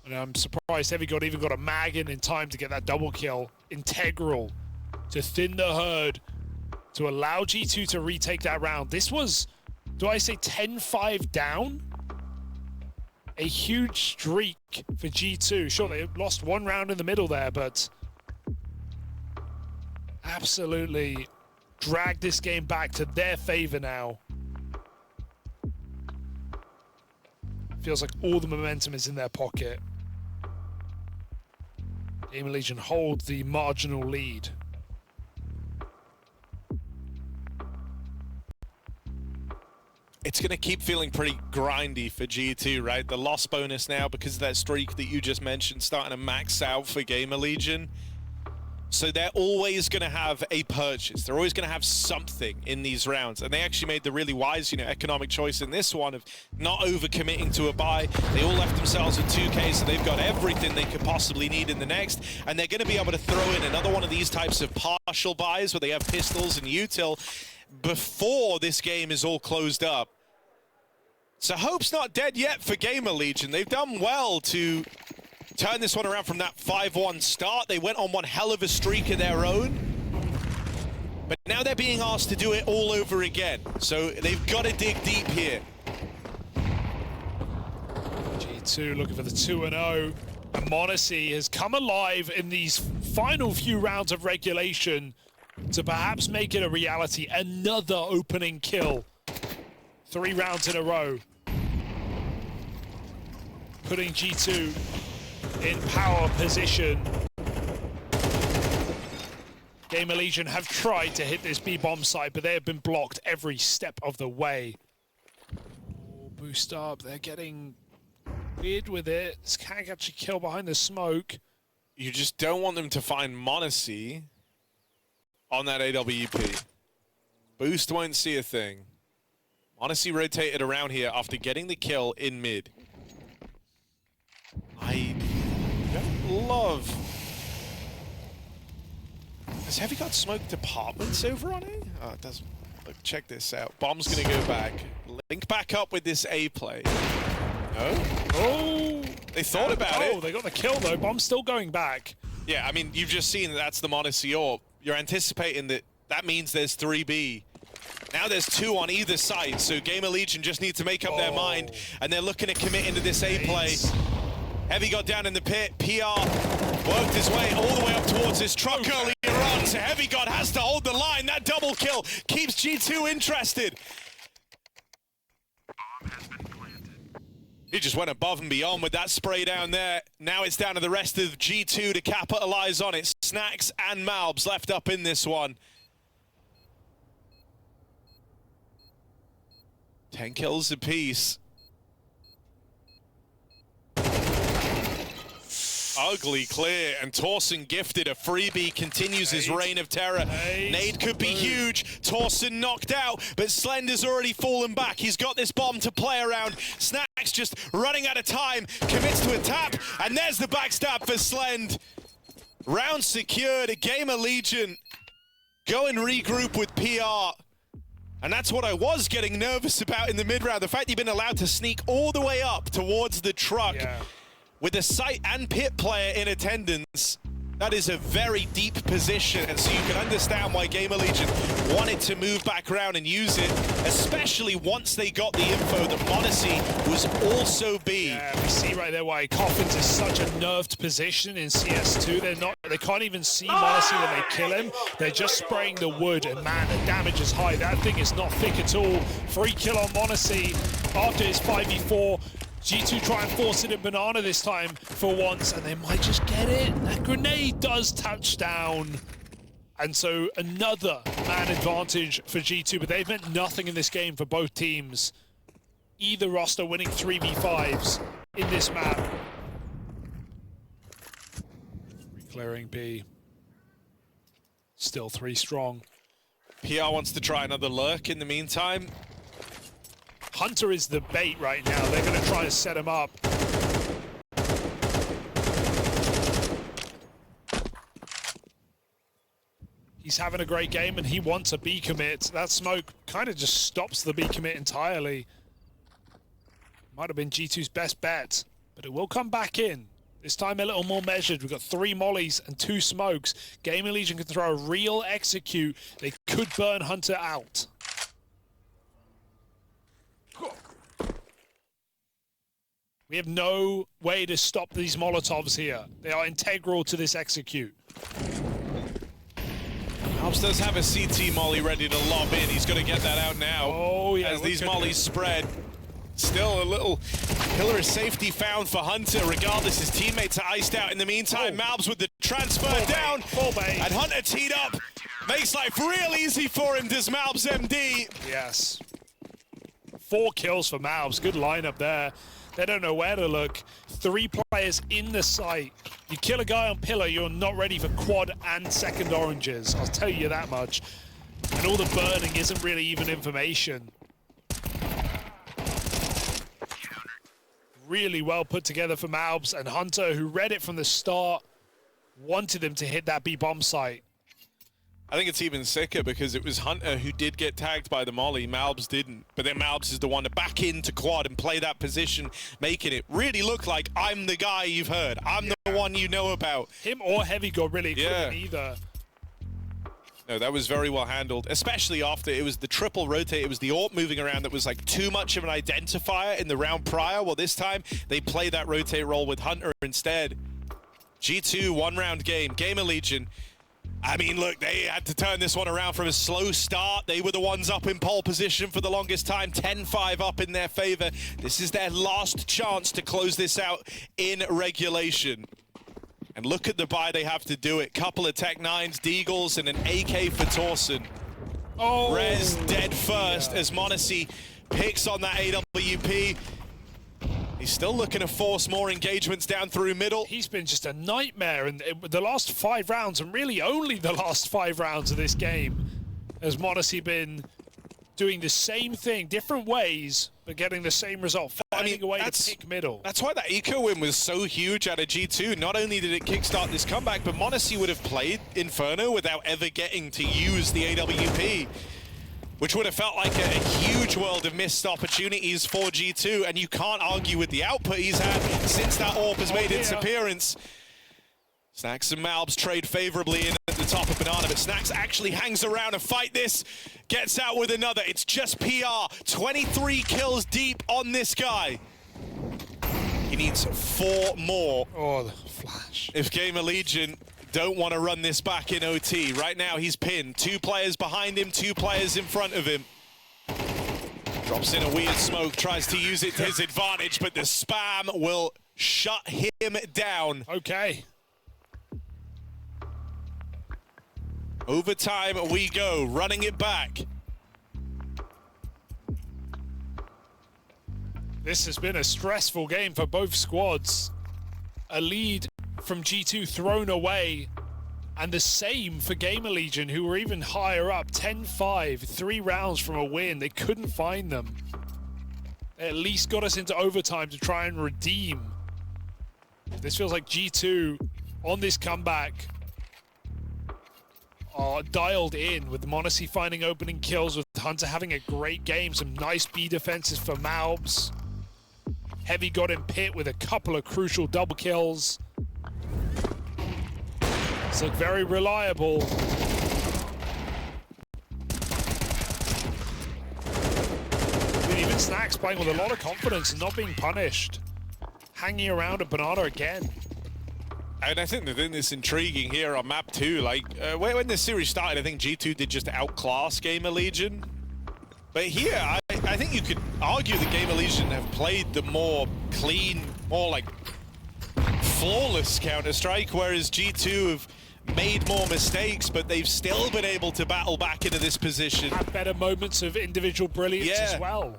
And I'm surprised Heavy God even got a mag in time to get that double kill. Integral to thin the herd, to allow G2 to retake that round. This was, do I say 10-5 down? A huge streak for G2. Sure, they lost 1 round in the middle there, but absolutely drag this game back to their favor now. Feels like all the momentum is in their pocket. GamerLegion hold the marginal lead. It's going to keep feeling pretty grindy for G2, right? The loss bonus now, because of that streak that you just mentioned, starting to max out for GamerLegion. So they're always going to have a purchase. They're always going to have something in these rounds. And they actually made the really wise, economic choice in this one of not overcommitting to a buy. They all left themselves with 2K, so they've got everything they could possibly need in the next. And they're going to be able to throw in another one of these types of partial buys where they have pistols and util before this game is all closed up. So hope's not dead yet for GamerLegion. They've done well to turn this one around from that 5-1 start. They went on one hell of a streak of their own. But now they're being asked to do it all over again. So they've got to dig deep here. G2 looking for the 2-0. And MongolZ has come alive in these final few rounds of regulation to perhaps make it a reality. Another opening kill. 3 rounds in a row. Putting G2 in power position. GamerLegion have tried to hit this B-bomb site, but they have been blocked every step of the way. Oh, boost up, they're getting weird with it. This can't actually kill behind the smoke. You just don't want them to find MongolZ on that AWP. Boost won't see a thing. MongolZ rotated around here after getting the kill in mid. I don't love... Has Heavy got smoked apartments over on A? Oh, it doesn't. Look, check this out. Bomb's gonna go back. Link back up with this A play. No? Oh! They thought about it. Oh, they got the kill though. Bomb's still going back. Yeah, I mean, you've just seen that that's the MongolZ AWP. You're anticipating that that means there's 3B. Now there's 2 on either side, so GamerLegion just need to make up their mind, and they're looking to commit into this A play. Heavy got down in the pit. PR worked his way all the way up towards his truck earlier on, so Heavy God has to hold the line. That double kill keeps G2 interested. He just went above and beyond with that spray down there. Now it's down to the rest of G2 to capitalize on it. Snacks and malbs left up in this one. 10 kills apiece. Ugly clear, and Tauson gifted a freebie, continues his reign of terror. Nade could be huge. Tauson knocked out, but Slender's already fallen back. He's got this bomb to play around. Snacks just running out of time, commits to a tap, and there's the backstab for Slend. Round secured. GamerLegion go and regroup with PR. And that's what I was getting nervous about in the mid-round. The fact you've been allowed to sneak all the way up towards the truck. With a site and pit player in attendance, that is a very deep position, and so you can understand why GamerLegion wanted to move back around and use it, especially once they got the info that MongolZ was also B. Yeah, we see right there why Coffins is such a nerfed position in CS2. They can't even see MongolZ when they kill him. They're just spraying the wood, and man, the damage is high. That thing is not thick at all. Free kill on MongolZ after his 5v4. G2 try and force it in Banana this time for once, and they might just get it. That grenade does touch down. And so another man advantage for G2, but they've meant nothing in this game for both teams. Either roster winning 3v5s in this map. Clearing B. Still 3 strong. PR wants to try another lurk in the meantime. Hunter is the bait right now. They're going to try to set him up. He's having a great game and he wants a B commit. That smoke kind of just stops the B commit entirely. Might have been G2's best bet, but it will come back in. This time a little more measured. We've got 3 mollies and 2 smokes. GamerLegion can throw a real execute. They could burn Hunter out. We have no way to stop these Molotovs here. They are integral to this execute. malbs does have a CT molly ready to lob in. He's going to get that out now. Oh, yeah. As these mollies spread. Still a little pillar of safety found for Hunter. Regardless, his teammates are iced out in the meantime. malbs with the transfer down. And Hunter teed up. Makes life real easy for him, does malbsMd. Yes. 4 kills for malbs. Good lineup there. They don't know where to look. 3 players in the site. You kill a guy on pillar, you're not ready for quad and second oranges. I'll tell you that much. And all the burning isn't really even information. Really well put together for malbs, and Hunter, who read it from the start, wanted them to hit that B bomb site. I think it's even sicker because it was Hunter who did get tagged by the molly. malbs didn't. But then malbs is the one to back into quad and play that position, making it really look like I'm the guy you've heard. I'm the one you know about. Him or Heavy got really couldn't either. No, that was very well handled, especially after it was the triple rotate. It was the AWP moving around that was like too much of an identifier in the round prior. Well, this time they play that rotate role with Hunter instead. G2 1-round game. GamerLegion. I mean, look, they had to turn this one around from a slow start. They were the ones up in pole position for the longest time, 10-5 up in their favor. This is their last chance to close this out in regulation. And look at the buy they have to do it. Couple of Tech 9s, Deagles, and an AK for Tauson. Oh, Rez dead first as MongolZ picks on that AWP. He's still looking to force more engagements down through middle. He's been just a nightmare in the last 5 rounds, and really only the last 5 rounds of this game, has MongolZ been doing the same thing, different ways, but getting the same result, finding a way to pick middle. That's why that eco win was so huge out of G2. Not only did it kickstart this comeback, but MongolZ would have played Inferno without ever getting to use the AWP. which would have felt like a huge world of missed opportunities for G2, and you can't argue with the output he's had since that AWP has made its appearance. Snax and malbs trade favorably in at the top of Banana, but Snax actually hangs around to fight this, gets out with another. It's just PR, 23 kills deep on this guy. He needs 4 more. Oh, the flash. If GamerLegion don't want to run this back in OT. Right now he's pinned. 2 players behind him, 2 players in front of him. Drops in a weird smoke, tries to use it to his advantage, but the spam will shut him down. Okay. Overtime we go, running it back. This has been a stressful game for both squads. A lead from G2 thrown away, and the same for GamerLegion, who were even higher up, 10-5, 3 rounds from a win. They couldn't find them. They at least got us into overtime to try and redeem. This feels like G2 on this comeback are dialed in, with Monacy finding opening kills, with Hunter having a great game, some nice B defenses for malbs. Heavy got in pit with a couple of crucial double kills. It's looked very reliable. Even Snax playing with a lot of confidence and not being punished. Hanging around at Banana again. And I think the thing that's intriguing here on map 2, like, when this series started, I think G2 did just outclass GamerLegion. But here, I think you could argue that GamerLegion have played the more clean, more like flawless Counter-Strike, whereas G2 have made more mistakes, but they've still been able to battle back into this position. Had better moments of individual brilliance as well.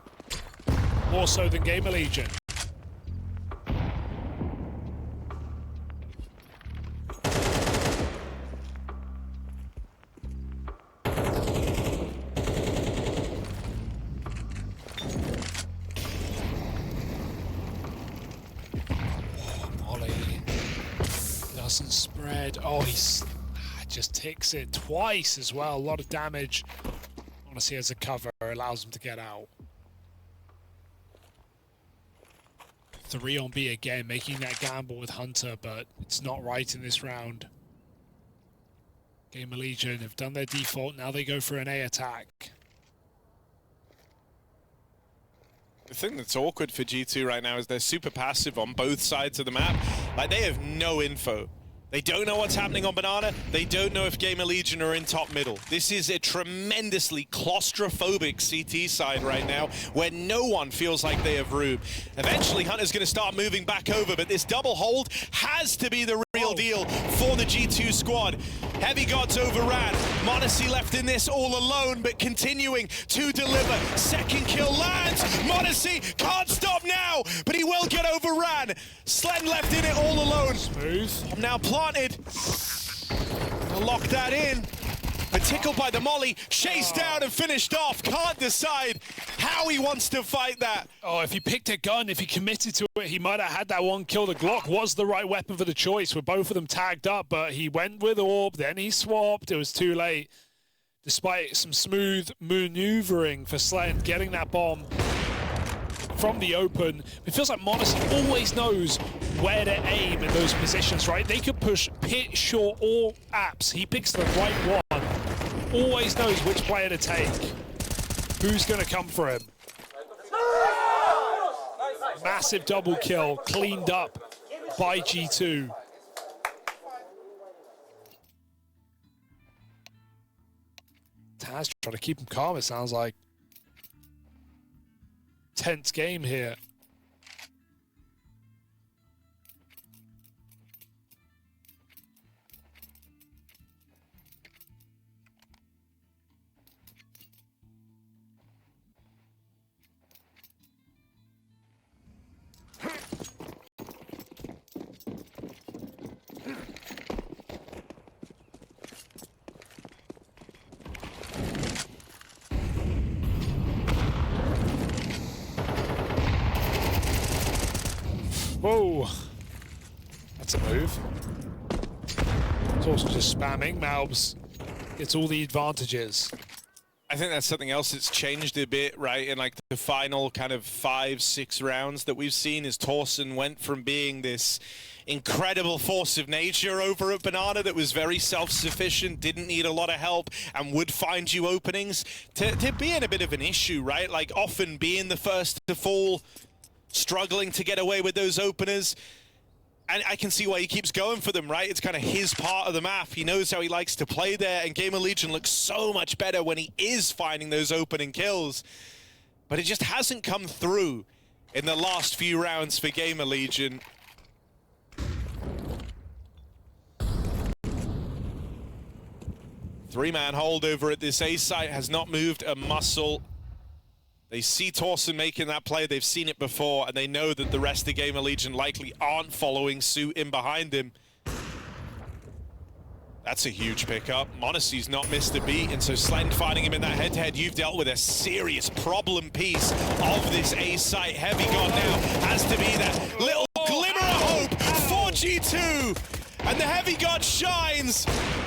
More so than GamerLegion. Doesn't spread. Oh, he's just ticks it twice as well. A lot of damage. Honestly, as a cover, allows him to get out. 3 on B again, making that gamble with Hunter, but it's not right in this round. GamerLegion have done their default. Now they go for an A attack. The thing that's awkward for G2 right now is they're super passive on both sides of the map. Like, they have no info. They don't know what's happening on Banana. They don't know if GamerLegion are in top middle. This is a tremendously claustrophobic CT side right now, where no one feels like they have room. Eventually, Hunter's going to start moving back over, but this double hold has to be the real deal for the G2 squad. Heavy Gods overran. Monacy left in this all alone, but continuing to deliver. Second kill lands. Monacy can't stop now, but he will get overran. Slen left in it all alone. Smooth. Now planted. I'll lock that in. But tickled by the molly, chased down and finished off. Can't decide how he wants to fight that. Oh, if he picked a gun, if he committed to it, he might have had that one kill. The Glock was the right weapon for the choice, with both of them tagged up, but he went with AWP, then he swapped. It was too late. Despite some smooth maneuvering for Slen, getting that bomb from the open. It feels like Monacy always knows where to aim in those positions, right? They could push pit, short, or apps. He picks the right one. Always knows which player to take. Who's going to come for him? Massive double kill, cleaned up by G2. Taz trying to keep him calm, it sounds like. Tense game here. Whoa, that's a move. Tauson just spamming. malbs gets all the advantages. I think that's something else that's changed a bit, right? In like the final kind of 5-6 rounds that we've seen, is Tauson went from being this incredible force of nature over at Banana that was very self-sufficient, didn't need a lot of help, and would find you openings, to being a bit of an issue, right? Like often being the first to fall, struggling to get away with those openers. And I can see why he keeps going for them, right? It's kind of his part of the map. He knows how he likes to play there, and GamerLegion looks so much better when he is finding those opening kills. But it just hasn't come through in the last few rounds for GamerLegion. Three-man hold over at this A site, has not moved a muscle. They see Tauson making that play, they've seen it before, and they know that the rest of GamerLegion likely aren't following suit in behind him. That's a huge pickup. MongolZ's not missed a beat, and so Slend finding him in that head-to-head, you've dealt with a serious problem piece of this A site. Heavy God now has to be that little glimmer of hope for G2. And the Heavy God shines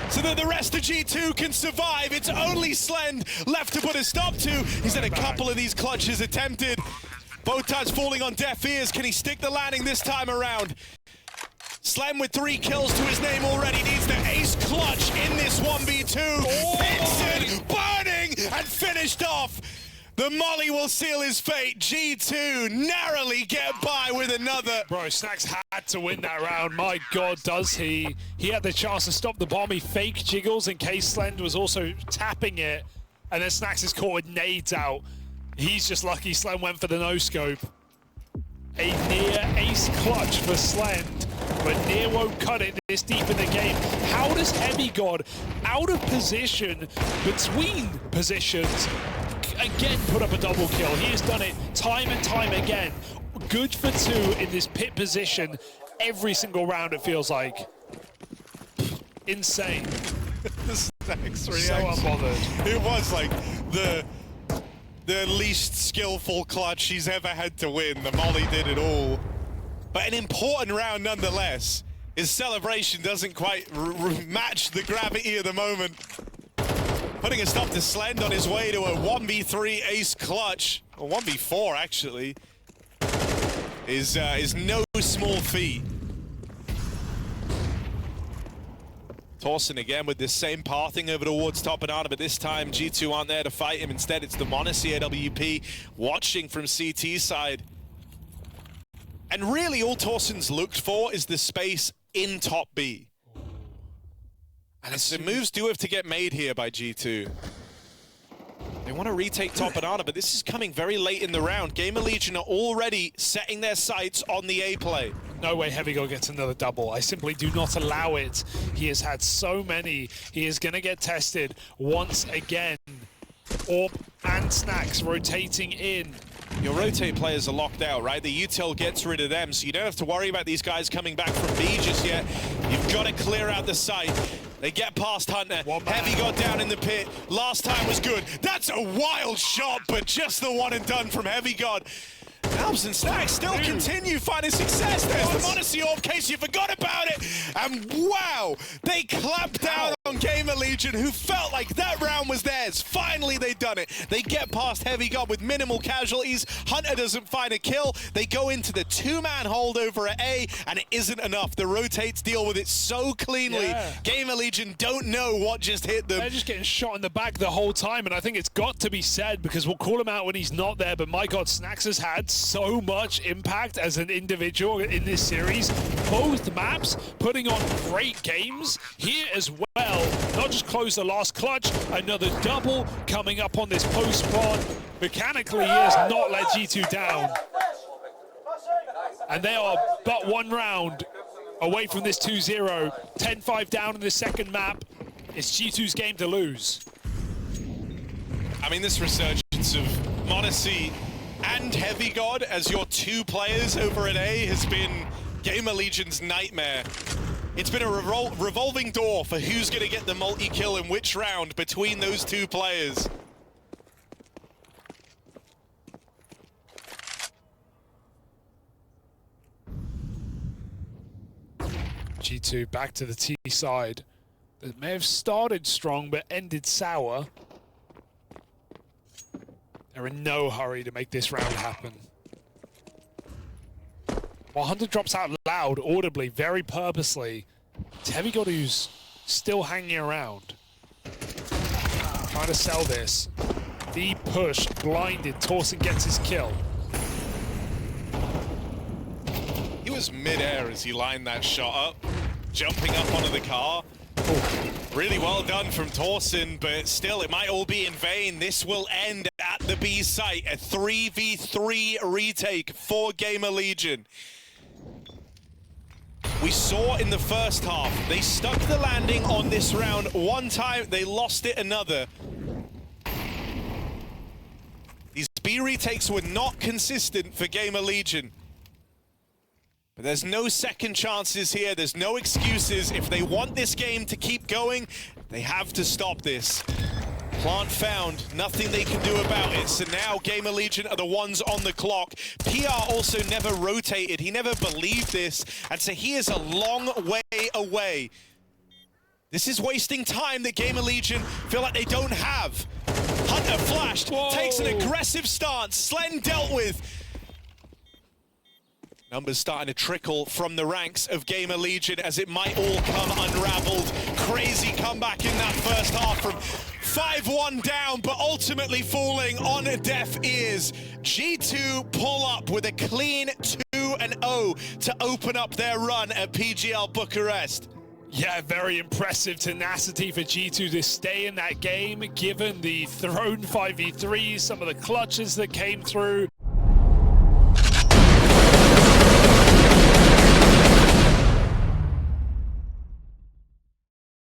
so that the rest of G2 can survive. It's only Slend left to put a stop to. He's had a couple of these clutches attempted, both times falling on deaf ears. Can he stick the landing this time around? Slend with 3 kills to his name already, needs the ace clutch in this 1v2. Vincent burning and finished off. The Molly will seal his fate. G2 narrowly get by with another. Bro, Snax had to win that round. My God, does he? He had the chance to stop the bomb. He fake jiggles in case Slend was also tapping it. And then Snax is caught with nades out. He's just lucky Slend went for the no-scope. A near ace clutch for Slend, but near won't cut it this deep in the game. How does Heavy God, out of position, between positions, again put up a double kill? He has done it time and time again. Good for 2 in this pit position every single round, it feels like. Insane. The Snax reaction. So unbothered. It was like the least skillful clutch he's ever had to win. The Molly did it all. But an important round nonetheless. His celebration doesn't quite match the gravity of the moment. Putting a stop to Slend on his way to a 1v3 ace clutch, or 1v4 actually, is no small feat. Tauson again with this same pathing over towards top Banana, but this time G2 aren't there to fight him. Instead, it's the MongolZ AWP watching from CT side. And really all Tauson's looked for is the space in top B. And the moves do have to get made here by G2. They want to retake top Banana, but this is coming very late in the round. GamerLegion are already setting their sights on the A play. No way Heavy God gets another double. I simply do not allow it. He has had so many. He is going to get tested once again. Orb and Snax rotating in. Your rotate players are locked out, right? The util gets rid of them, so you don't have to worry about these guys coming back from B just yet. You've got to clear out the site. They get past Hunter. Heavy got down in the pit. Last time was good. That's a wild shot, but just the one and done from Heavy God. Malbs and Snax still continue finding success. There's the MongolZ orb, in case you forgot about it. And wow, they clamped down on GamerLegion, who felt like that round was theirs. Finally, they've done it. They get past Heavy God with minimal casualties. Hunter doesn't find a kill. They go into the 2-man hold over at A, and it isn't enough. The rotates deal with it so cleanly. Yeah. GamerLegion don't know what just hit them. They're just getting shot in the back the whole time, and I think it's got to be said, because we'll call him out when he's not there, but my God, Snax has had so much impact as an individual in this series. Both maps putting on great games here as well. Not just close the last clutch, another double coming up on this post spawn. Mechanically, he has not let G2 down. And they are but 1 round away from this 2-0. 10-5 down in the second map. It's G2's game to lose. I mean, this resurgence of MongolZ and Heavy God as your 2 players over at A has been GamerLegion's nightmare. It's been a revolving door for who's going to get the multi-kill in which round between those 2 players. G2 back to the T side. That may have started strong but ended sour. They're in no hurry to make this round happen. While Hunter drops out loud, audibly, very purposely, it's HeavyGod who's still hanging around. Trying to sell this. The push, blinded, Tauson gets his kill. He was mid-air as he lined that shot up, jumping up onto the car. Ooh. Really well done from Tauson, but still, it might all be in vain. This will end at the B site, a 3v3 retake for GamerLegion. We saw in the first half, they stuck the landing on this round one time, they lost it another. These B retakes were not consistent for GamerLegion. But there's no second chances here, there's no excuses. If they want this game to keep going, they have to stop this. Plant found, nothing they can do about it. So now GamerLegion are the ones on the clock. PR also never rotated, he never believed this, and so he is a long way away. This is wasting time that GamerLegion feel like they don't have. Hunter flashed, takes an aggressive stance, Slen dealt with. Numbers starting to trickle from the ranks of GamerLegion as it might all come unraveled. Crazy comeback in that first half from 5-1 down, but ultimately falling on deaf ears. G2 pull up with a clean 2-0 to open up their run at PGL Bucharest. Yeah, very impressive tenacity for G2 to stay in that game, given the thrown 5v3s, some of the clutches that came through.